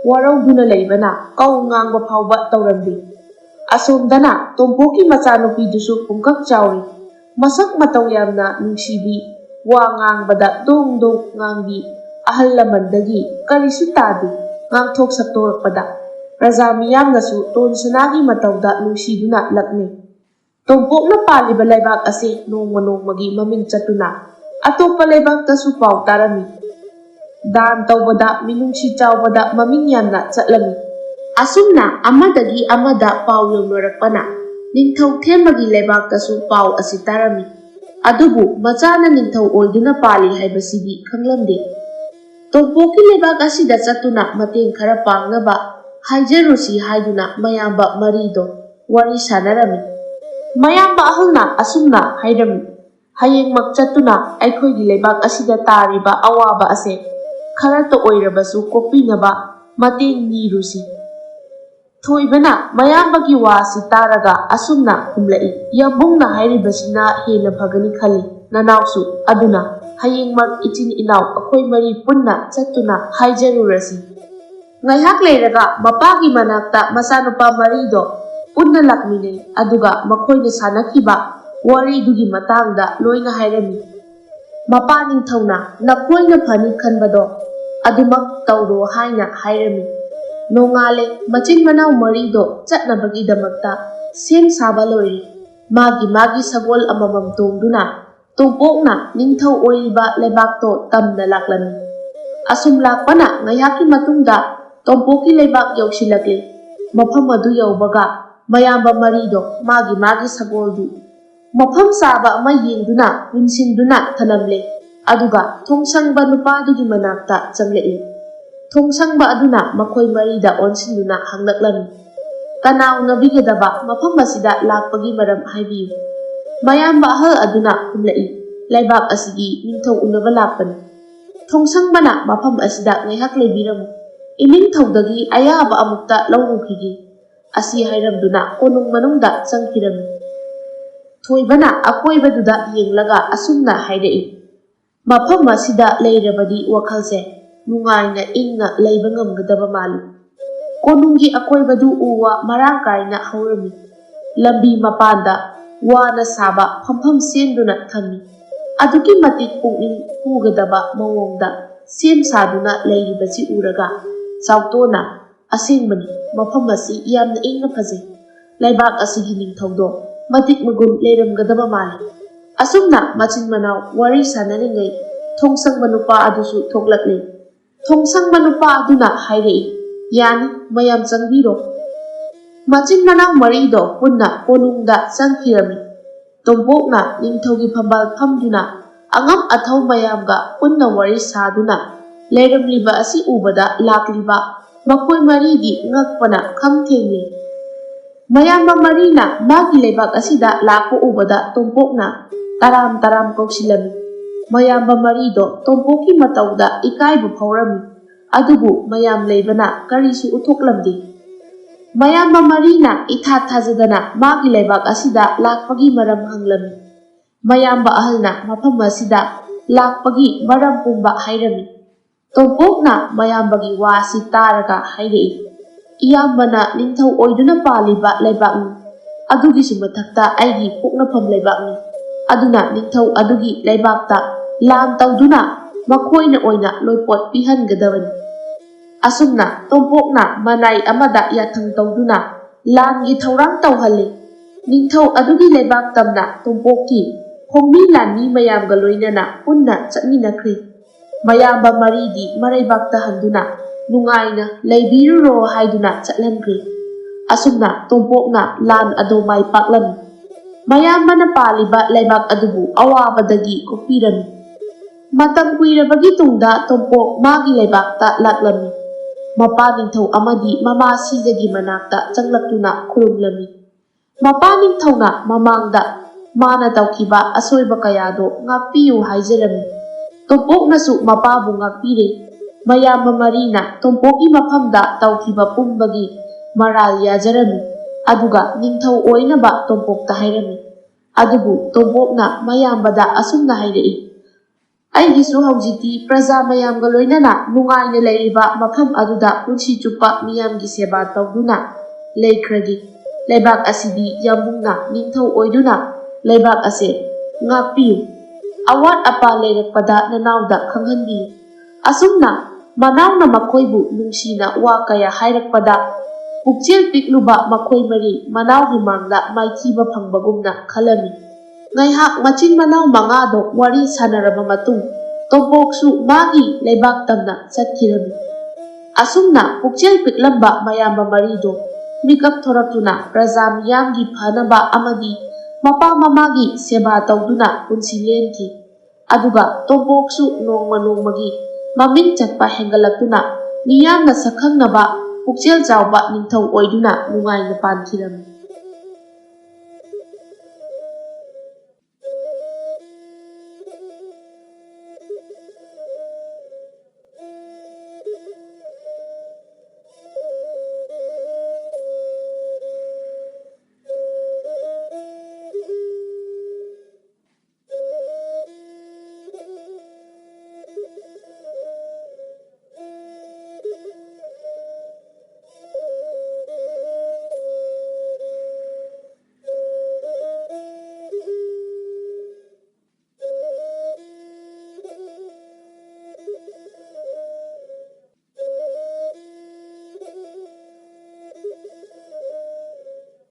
ꯋꯥꯔꯧꯗꯨꯅ ꯂꯩꯕꯅ ꯀꯧ ꯉꯥꯡꯕ ꯐꯥꯎꯕ ꯇꯧꯔꯝꯗꯦ꯫ ꯑꯁꯣꯝꯗꯅ ꯇꯣꯝꯄꯣꯛꯀꯤ ꯃꯆꯥꯅꯨꯄꯤꯗꯨꯁꯨ ꯄꯨꯡꯀꯛ ꯆꯥꯎꯔꯤ, ꯃꯁꯛ ꯃꯇꯧ ꯌꯥꯝꯅ ꯅꯨꯡꯁꯤꯕꯤ, ꯋꯥ ꯉꯥꯡꯕꯗ ꯗꯣꯡ ꯗꯣꯡ ꯉꯥꯡꯕꯤ, ꯑꯍꯜ ꯂꯃꯟꯗꯒꯤ ꯀꯔꯤꯁꯨ ꯇꯥꯗꯦ꯫ ꯉꯥꯡꯊꯣꯛ ꯁꯛꯇꯣꯔꯛꯄꯗ ꯄ꯭ꯔꯖꯥ ꯃꯤꯌꯥꯝꯅꯁꯨ ꯇꯣꯟ ꯁꯅꯥꯒꯤ ꯃꯇꯧꯗ ꯅꯨꯡꯁꯤꯗꯨꯅ ꯂꯛꯅꯩ꯫ ꯇꯣꯝꯄꯣꯛꯅ ꯄꯥꯜꯂꯤꯕ ꯂꯩꯕꯥꯛ ꯑꯁꯤ ꯅꯣꯡꯃ ꯅꯣꯡꯃꯒꯤ ꯃꯃꯤꯡ ꯆꯠꯇꯨꯅ ꯑꯇꯣꯞꯄ ꯂꯩꯕꯥꯛꯇꯁꯨ ꯄꯥꯎ ꯇꯥꯔꯝꯃꯤ꯫ ꯗꯥꯟ ꯇꯧꯕꯗ, ꯃꯤꯅꯨꯡꯁꯤ ꯆꯥꯎꯕꯗ ꯃꯃꯤꯡ ꯌꯥꯝꯅ ꯆꯠꯂꯝꯃꯤ꯫ ꯑꯁꯨꯝꯅ ꯑꯃꯗꯒꯤ ꯑꯃꯗ ꯄꯥꯎ ꯌꯧꯅꯔꯛꯄꯅ ꯅꯤꯡꯊꯧ ꯊꯦꯟꯕꯒꯤ ꯂꯩꯕꯥꯛꯇꯁꯨ ꯄꯥꯎ ꯑꯁꯤ ꯇꯥꯔꯝꯃꯤ꯫ ꯑꯗꯨꯕꯨ ꯃꯆꯥꯅ ꯅꯤꯡꯊꯧ ꯑꯣꯏꯗꯨꯅ ꯄꯥꯜꯂꯤ ꯍꯥꯏꯕꯁꯤꯗꯤ ꯈꯪꯂꯝꯗꯦ꯫ ꯇꯣꯝꯄꯣꯛꯀꯤ ꯂꯩꯕꯥꯛ ꯑꯁꯤꯗ ꯆꯠꯇꯨꯅ ꯃꯇꯦꯡ ꯈꯔ ꯄꯥꯡꯅꯕ ꯍꯥꯏꯖꯔꯨꯁꯤ ꯍꯥꯏꯗꯨꯅ ꯃꯌꯥꯝꯕ ꯃꯔꯤꯗꯣ ꯋꯥꯔꯤ ꯁꯥꯅꯔꯝꯃꯤ꯫ ꯃꯌꯥꯝꯕ ꯑꯍꯜꯅ ꯑꯁꯨꯝꯅ ꯍꯥꯏꯔꯝꯃꯤ: "ꯍꯌꯦꯡꯃꯛ ꯆꯠꯇꯨꯅ ꯑꯩꯈꯣꯏꯒꯤ ꯂꯩꯕꯥꯛ ꯑꯁꯤꯗ ꯇꯥꯔꯤꯕ ꯑꯋꯥꯕ ꯑꯁꯦ ꯈꯔꯇ ꯑꯣꯏꯔꯕꯁꯨ ꯀꯣꯛꯄꯤꯅꯕ ꯃꯇꯦꯡ ꯅꯤꯔꯨꯁꯤ"꯫ ꯊꯣꯏꯕꯅ ꯃꯌꯥꯝꯕꯒꯤ ꯋꯥꯁꯤ ꯇꯥꯔꯒ ꯑꯁꯨꯝꯅ ꯈꯨꯝꯂꯛꯏ: "ꯌꯥꯝꯕꯨꯡꯅ ꯍꯥꯏꯔꯤꯕꯁꯤꯅ ꯍꯦꯟꯅ ꯐꯒꯅꯤ ꯈꯜꯂꯤ, ꯅꯅꯥꯎꯁꯨ, ꯑꯗꯨꯅ ꯍꯌꯦꯡꯃꯛ ꯏꯆꯤꯟ ꯏꯅꯥꯎ ꯑꯩꯈꯣꯏ ꯃꯔꯤ ꯄꯨꯟꯅ ꯆꯠꯇꯨꯅ ꯍꯥꯏꯖꯔꯨꯔꯁꯤ"꯫ ꯉꯥꯏꯍꯥꯛ ꯂꯩꯔꯒ ꯃꯄꯥꯒꯤ ꯃꯅꯥꯛꯇ ꯃꯆꯥꯅꯨꯄꯥ ꯃꯔꯤꯗꯣ ꯄꯨꯟꯅ ꯂꯥꯛꯃꯤꯟꯅꯩ, ꯑꯗꯨꯒ ꯃꯈꯣꯏꯅ ꯁꯥꯅꯈꯤꯕ ꯋꯥꯔꯤꯗꯨꯒꯤ ꯃꯇꯥꯡꯗ ꯂꯣꯏꯅ ꯍꯥꯏꯔꯝꯃꯤ꯫ ꯃꯄꯥ ꯅꯤꯡꯊꯧꯅ ꯅꯈꯣꯏꯅ ꯐꯅꯤ ꯈꯟꯕꯗꯣ ꯑꯗꯨꯃꯛ ꯇꯧꯔꯣ ꯍꯥꯏꯅ ꯍꯥꯏꯔꯝꯃꯤ꯫ ꯅꯣꯡꯉꯥꯜꯂꯦ, ꯃꯆꯤꯟ ꯃꯅꯥꯎ ꯃꯔꯤꯗꯣ ꯆꯠꯅꯕꯒꯤꯗꯃꯛꯇ ꯁꯦꯝ ꯁꯥꯕ ꯂꯣꯏꯔꯦ꯫ ꯃꯥꯒꯤ ꯁꯒꯣꯜ ꯑꯃꯃꯝ ꯇꯣꯡꯗꯨꯅ ꯇꯣꯝꯄꯣꯛꯅ ꯅꯤꯡꯊꯧ ꯑꯣꯏꯔꯤꯕ ꯂꯩꯕꯥꯛꯇꯣ ꯇꯝꯅ ꯂꯥꯛꯂꯝꯃꯤ꯫ ꯑꯁꯨꯝ ꯂꯥꯛꯄꯅ ꯉꯥꯏꯍꯥꯛꯀꯤ ꯃꯇꯨꯡꯗ ꯇꯣꯝꯄꯣꯛꯀꯤ ꯂꯩꯕꯥꯛ ꯌꯧꯁꯤꯜꯂꯛꯂꯦ꯫ ꯃꯐꯝ ꯑꯗꯨ ꯌꯧꯕꯒ ꯃꯌꯥꯝꯕ ꯃꯔꯤꯗꯣ ꯃꯥꯒꯤ ꯁꯒꯣꯜꯗꯨ ꯃꯐꯝ ꯆꯥꯕ ꯑꯃ ꯌꯦꯡꯗꯨꯅ ꯄꯨꯟꯁꯤꯟꯗꯨꯅ ꯊꯅꯝꯂꯦ, ꯑꯗꯨꯒ ꯊꯣꯡꯁꯪꯕ ꯅꯨꯄꯥꯗꯨꯒꯤ ꯃꯅꯥꯛꯇ ꯆꯪꯂꯛꯏ꯫ ꯊꯣꯡꯁꯪꯕ ꯑꯗꯨꯅ ꯃꯈꯣꯏ ꯃꯔꯤꯗ ꯑꯣꯟꯁꯤꯟꯗꯨꯅ ꯍꯪꯂꯛꯂꯝꯃꯤ: "ꯀꯅꯥ ꯎꯅꯕꯤꯒꯗꯕ, ꯃꯐꯝ ꯑꯁꯤꯗ ꯂꯥꯛꯄꯒꯤ ꯃꯔꯝ ꯍꯥꯏꯕꯤꯌꯨ"꯫ ꯃꯌꯥꯝꯕ ꯑꯍꯜ ꯑꯗꯨꯅ ꯈꯨꯝꯂꯛꯏ: "ꯂꯩꯕꯥꯛ ꯑꯁꯤꯒꯤ ꯅꯤꯡꯊꯧ ꯎꯅꯕ ꯂꯥꯛꯄꯅꯤ"꯫ ꯊꯣꯡꯁꯪꯕꯅ "ꯃꯐꯝ ꯑꯁꯤꯗ ꯉꯥꯏꯍꯥꯛ ꯂꯩꯕꯤꯔꯝꯃꯨ, ꯏꯅꯤꯡꯊꯧꯗꯒꯤ ꯑꯌꯥꯕ ꯑꯃꯨꯛꯇ ꯂꯧꯔꯨꯈꯤꯒꯦ"꯫ ꯑꯁꯤ ꯍꯥꯏꯔꯝꯗꯨꯅ ꯀꯣꯅꯨꯡ ꯃꯅꯨꯡꯗ ꯆꯪꯈꯤꯔꯝꯃꯤ꯫ ꯊꯣꯏꯕꯅ ꯑꯀꯣꯏꯕꯗꯨꯗ ꯌꯦꯡꯂꯒ ꯑꯁꯨꯝꯅ ꯍꯥꯏꯔꯛꯏ: "ꯃꯐꯝ ꯑꯁꯤꯗ ꯂꯩꯔꯕꯗꯤ ꯋꯥꯈꯜꯁꯦ ꯅꯨꯡꯉꯥꯏꯅ ꯏꯪꯅ ꯂꯩꯕ ꯉꯝꯒꯗꯕ ꯃꯥꯜꯂꯤ"꯫ ꯀꯣꯅꯨꯡꯒꯤ ꯑꯀꯣꯏꯕꯗꯨ ꯎ ꯋꯥ ꯃꯔꯥꯡ ꯀꯥꯏꯅ ꯍꯧꯔꯝꯃꯤ꯫ ꯂꯝꯕꯤ ꯃꯄꯥꯟꯗ ꯋꯥꯅ ꯁꯥꯕ ꯐꯝꯐꯝ ꯁꯦꯝꯗꯨꯅ ꯊꯝꯃꯤ꯫ ꯑꯗꯨꯛꯀꯤ ꯃꯇꯤꯛ ꯄꯨꯛꯅꯤꯡ ꯍꯨꯒꯗꯕ ꯃꯑꯣꯡꯗ ꯁꯦꯝ ꯁꯥꯗꯨꯅ ꯂꯩꯔꯤꯕꯁꯤ ꯎꯔꯒ ꯆꯥꯎꯇꯣꯅ "ꯑꯁꯦꯡꯕꯅꯤ, ꯃꯐꯝ ꯑꯁꯤ ꯌꯥꯝꯅ ꯏꯪꯅ ꯐꯖꯩ꯫ ꯂꯩꯕꯥꯛ ꯑꯁꯤꯒꯤ ꯅꯤꯡꯊꯧꯗꯣ ꯃꯇꯤꯛ ꯃꯒꯨꯟ ꯂꯩꯔꯝꯒꯗꯕ ꯃꯥꯜꯂꯤ"꯫ ꯑꯁꯨꯝꯅ ꯃꯆꯤꯟ ꯃꯅꯥꯎ ꯋꯥꯔꯤ ꯁꯥꯅꯔꯤꯉꯩ ꯊꯣꯡꯁꯪꯕ ꯅꯨꯄꯥ ꯑꯗꯨꯁꯨ ꯊꯣꯛꯂꯛꯂꯦ꯫ ꯊꯣꯡꯁꯪꯕ ꯅꯨꯄꯥ ꯑꯗꯨꯅ ꯍꯥꯏꯔꯛꯏ, "ꯌꯥꯅꯤ, ꯃꯌꯥꯝ ꯆꯪꯕꯤꯔꯣ"꯫ ꯃꯆꯤꯟ ꯃꯅꯥꯎ ꯃꯔꯤꯗꯣ ꯄꯨꯟꯅ ꯀꯣꯅꯨꯡꯗ ꯆꯪꯈꯤꯔꯝꯃꯤ꯫ ꯇꯣꯝꯄꯣꯛꯅ ꯅꯤꯡꯊꯧꯒꯤ ꯐꯝꯕꯥꯜ ꯐꯝꯗꯨꯅ ꯑꯉꯝ ꯑꯊꯧ ꯃꯌꯥꯝꯒ ꯄꯨꯟꯅ ꯋꯥꯔꯤ ꯁꯥꯗꯨꯅ ꯂꯩꯔꯝꯂꯤꯕ ꯑꯁꯤ ꯎꯕꯗ ꯂꯥꯛꯂꯤꯕ ꯃꯈꯣꯏ ꯃꯔꯤꯗꯤ ꯉꯛꯄꯅ ꯈꯝ ꯊꯦꯡꯂꯦ꯫ ꯃꯌꯥꯝꯕ ꯃꯔꯤꯅ ꯃꯥꯒꯤ ꯂꯩꯕꯥꯛ ꯑꯁꯤꯗ ꯂꯥꯛꯄ ꯎꯕꯗ ꯇꯣꯝꯄꯣꯛꯅ ꯇꯔꯥꯝ ꯇꯔꯥꯝ ꯀꯧꯁꯤꯜꯂꯝꯃꯤ꯫ ꯃꯌꯥꯝꯕ ꯃꯔꯤꯗꯣ ꯇꯣꯝꯄꯣꯛꯀꯤ ꯃꯇꯧꯗ ꯏꯀꯥꯏꯕ ꯐꯥꯎꯔꯝꯃꯤ, ꯑꯗꯨꯕꯨ ꯃꯌꯥꯝ ꯂꯩꯕꯅ ꯀꯔꯤꯁꯨ ꯎꯠꯊꯣꯛꯂꯝꯗꯦ꯫ ꯃꯌꯥꯝꯕ ꯃꯔꯤꯅ ꯏꯊꯥ ꯊꯥꯖꯗꯅ ꯃꯥꯒꯤ ꯂꯩꯕꯥꯛ ꯑꯁꯤꯗ ꯂꯥꯛꯄꯒꯤ ꯃꯔꯝ ꯍꯪꯂꯝꯃꯤ꯫ ꯃꯌꯥꯝꯕ ꯑꯍꯜꯅ ꯃꯐꯝ ꯑꯁꯤꯗ ꯂꯥꯛꯄꯒꯤ ꯃꯔꯝ ꯄꯨꯝꯕ ꯍꯥꯏꯔꯝꯃꯤ꯫ ꯇꯣꯝꯄꯣꯛꯅ ꯃꯌꯥꯝꯕꯒꯤ ꯋꯥ ꯑꯁꯤ ꯇꯥꯔꯒ ꯍꯥꯏꯔꯛꯏ, "ꯏꯌꯥꯝꯕꯅ ꯅꯤꯡꯊꯧ ꯑꯣꯏꯗꯨꯅ ꯄꯥꯜꯂꯤꯕ ꯂꯩꯕꯥꯛꯅꯤ, ꯑꯗꯨꯒꯤꯁꯨ ꯃꯊꯛꯇ ꯑꯩꯒꯤ ꯄꯣꯛꯅꯐꯝ ꯂꯩꯕꯥꯛꯅꯤ꯫ ꯑꯗꯨꯅ ꯅꯤꯡꯊꯧ ꯑꯗꯨꯒꯤ ꯂꯩꯕꯥꯛꯇ ꯂꯥꯟ ꯇꯧꯗꯨꯅ ꯃꯈꯣꯏꯅ ꯑꯣꯏꯅ ꯂꯣꯏꯄꯣꯠ ꯄꯤꯍꯟꯒꯗꯕꯅꯤ"꯫ ꯑꯁꯨꯝꯅ ꯇꯣꯝꯄꯣꯛꯅ ꯃꯅꯥꯏ ꯑꯃꯗ ꯌꯥꯊꯪ ꯇꯧꯗꯨꯅ ꯂꯥꯟꯒꯤ ꯊꯧꯔꯥꯡ ꯇꯧꯍꯜꯂꯤ꯫ ꯅꯤꯡꯊꯧ ꯑꯗꯨꯒꯤ ꯂꯩꯕꯥꯛ ꯇꯝꯅ ꯇꯣꯝꯄꯣꯛꯀꯤ ꯍꯣꯡꯃꯤ ꯂꯥꯟꯃꯤ ꯃꯌꯥꯝꯒ ꯂꯣꯏꯅꯅ ꯄꯨꯟꯅ ꯆꯠꯃꯤꯟꯅꯈ꯭ꯔꯦ꯫ ꯃꯌꯥꯝꯕ ꯃꯔꯤꯗꯤ ꯃꯔꯩꯕꯥꯛꯇ ꯍꯟꯗꯨꯅ ꯅꯨꯡꯉꯥꯏꯅ ꯂꯩꯕꯤꯔꯨꯔꯣ ꯍꯥꯏꯗꯨꯅ ꯆꯠꯍꯟꯈ꯭ꯔꯦ꯫ ꯑꯁꯨꯝꯅ ꯇꯣꯝꯄꯣꯛꯅ ꯂꯥꯟ ꯑꯗꯨ ꯃꯥꯏ ꯄꯥꯛꯂꯝꯃꯤ꯫ ꯃꯌꯥꯝꯕꯅ ꯄꯥꯜꯂꯤꯕ ꯂꯩꯕꯥꯛ ꯑꯗꯨꯕꯨ ꯑꯋꯥꯕꯗꯒꯤ ꯀꯣꯛꯄꯤꯔꯝꯃꯤ꯫ ꯃꯇꯝ ꯀꯨꯏꯔꯕꯒꯤ ꯇꯨꯡꯗ ꯇꯣꯝꯄꯣꯛ ꯃꯥꯒꯤ ꯂꯩꯕꯥꯛꯇ ꯂꯥꯛꯂꯝꯃꯤ꯫ ꯃꯄꯥ ꯅꯤꯡꯊꯧ ꯑꯃꯗꯤ ꯃꯃꯥ ꯁꯤꯖꯒꯤ ꯃꯅꯥꯛꯇ ꯆꯪꯂꯛꯇꯨꯅ ꯈꯨꯔꯨꯝꯂꯝꯃꯤ꯫ ꯃꯄꯥ ꯅꯤꯡꯊꯧꯅ ꯃꯃꯥꯡꯗ ꯃꯥꯅ ꯇꯧꯈꯤꯕ ꯑꯁꯣꯏꯕ ꯀꯌꯥꯗꯣ ꯉꯥꯛꯄꯤꯌꯨ ꯍꯥꯏꯖꯔꯝꯃꯤ꯫ ꯇꯣꯝꯄꯣꯛꯅꯁꯨ ꯃꯄꯥꯕꯨ ꯉꯥꯛꯄꯤꯔꯦ꯫ ꯃꯌꯥꯝꯕ ꯃꯔꯤꯅ ꯇꯣꯝꯄꯣꯛꯀꯤ ꯃꯐꯝꯗ ꯇꯧꯈꯤꯕ ꯄꯨꯝꯕꯒꯤ ꯃꯔꯥꯜ ꯌꯥꯖꯔꯝꯃꯤ, ꯑꯗꯨꯒ ꯅꯤꯡꯊꯧ ꯑꯣꯏꯅꯕ ꯇꯣꯝꯄꯣꯛꯇ ꯍꯥꯏꯔꯝꯃꯤ꯫ ꯑꯗꯨꯕꯨ ꯇꯣꯝꯄꯣꯛꯅ ꯃꯌꯥꯝꯕꯗ ꯑꯁꯨꯝꯅ ꯍꯥꯏꯔꯛꯏ, "ꯑꯩꯒꯤꯁꯨ ꯍꯧꯖꯤꯛꯇꯤ ꯄ꯭ꯔꯖꯥ ꯃꯌꯥꯝꯒ ꯂꯣꯏꯅꯅ ꯅꯨꯡꯉꯥꯏꯅ ꯂꯩꯔꯤꯕ ꯃꯐꯝ ꯑꯗꯨꯗ ꯄꯨꯟꯁꯤ ꯆꯨꯞꯄ ꯃꯤꯌꯥꯝꯒꯤ ꯁꯦꯕꯥ ꯇꯧꯗꯨꯅ ꯂꯩꯈ꯭ꯔꯒꯦ꯫ ꯂꯩꯕꯥꯛ ꯑꯁꯤꯗꯤ ꯌꯥꯝꯕꯨꯡꯅ ꯅꯤꯡꯊꯧ ꯑꯣꯏꯗꯨꯅ ꯂꯩꯕꯥꯛ ꯑꯁꯦ ꯉꯥꯛꯄꯤꯌꯨ꯫ ꯑꯋꯥꯠ ꯑꯄꯥ ꯂꯩꯔꯛꯄꯗ ꯅꯅꯥꯎꯗ ꯈꯪꯍꯟꯕꯤꯌꯨ"꯫ ꯑꯁꯨꯝꯅ ꯃꯅꯥꯎꯅ ꯃꯈꯣꯏꯕꯨ ꯅꯨꯡꯁꯤꯅ ꯋꯥ ꯀꯌꯥ ꯍꯥꯏꯔꯛꯄꯗ ꯄꯨꯛꯆꯦꯜ ꯄꯤꯛꯂꯨꯕ ꯃꯈꯣꯏ ꯃꯔꯤ ꯃꯅꯥꯎꯒꯤ ꯃꯥꯡꯗ ꯃꯥꯏꯊꯤꯕ ꯐꯪꯕꯒꯨꯝꯅ ꯈꯜꯂꯝꯃꯤ꯫ ꯉꯥꯏꯍꯥꯛ ꯃꯆꯤൻ ꯃꯅꯥꯎ ꯃꯉꯥꯗꯣ ꯋꯥꯔꯤ ꯁꯥꯅꯔꯕ ꯃꯇꯨꯡ ꯇꯣꯝꯄꯣꯛꯁꯨ ꯃꯥꯒꯤ ꯂꯩꯕꯥꯛ ꯇꯝꯅ ꯆꯠꯈꯤꯔꯝꯃꯤ꯫ ꯑꯁꯨꯝꯅ ꯄꯨꯛꯆꯦꯜ ꯄꯤꯛꯂꯝꯕ ꯃꯌꯥꯝꯕ ꯃꯔꯤꯗꯣ ꯃꯤꯀꯞ ꯊꯣꯔꯛꯇꯨꯅ ꯄ꯭ꯔꯖꯥ ꯃꯤꯌꯥꯝꯒꯤ ꯐꯅꯕ ꯑꯃꯗꯤ ꯃꯄꯥ ꯃꯃꯥꯒꯤ ꯁꯦꯕꯥ ꯇꯧꯗꯨꯅ ꯄꯨꯟꯁꯤ ꯂꯦꯟꯈꯤ꯫ ꯑꯗꯨꯒ ꯇꯣꯝꯄꯣꯛꯁꯨ ꯅꯣꯡꯃ ꯅꯣꯡꯃꯒꯤ ꯃꯃꯤꯡ ꯆꯠꯄ ꯍꯦꯟꯒꯠꯂꯛꯇꯨꯅ ꯃꯤꯌꯥꯝꯅ ꯁꯛꯈꯪꯅꯕ ꯄꯨꯛꯆꯦꯜ ꯆꯥꯎꯕ ꯅꯤꯡꯊꯧ ꯑꯣꯏꯗꯨꯅ ꯅꯨꯡꯉꯥꯏꯅ ꯄꯥꯟꯈꯤꯔꯝꯃꯤ꯫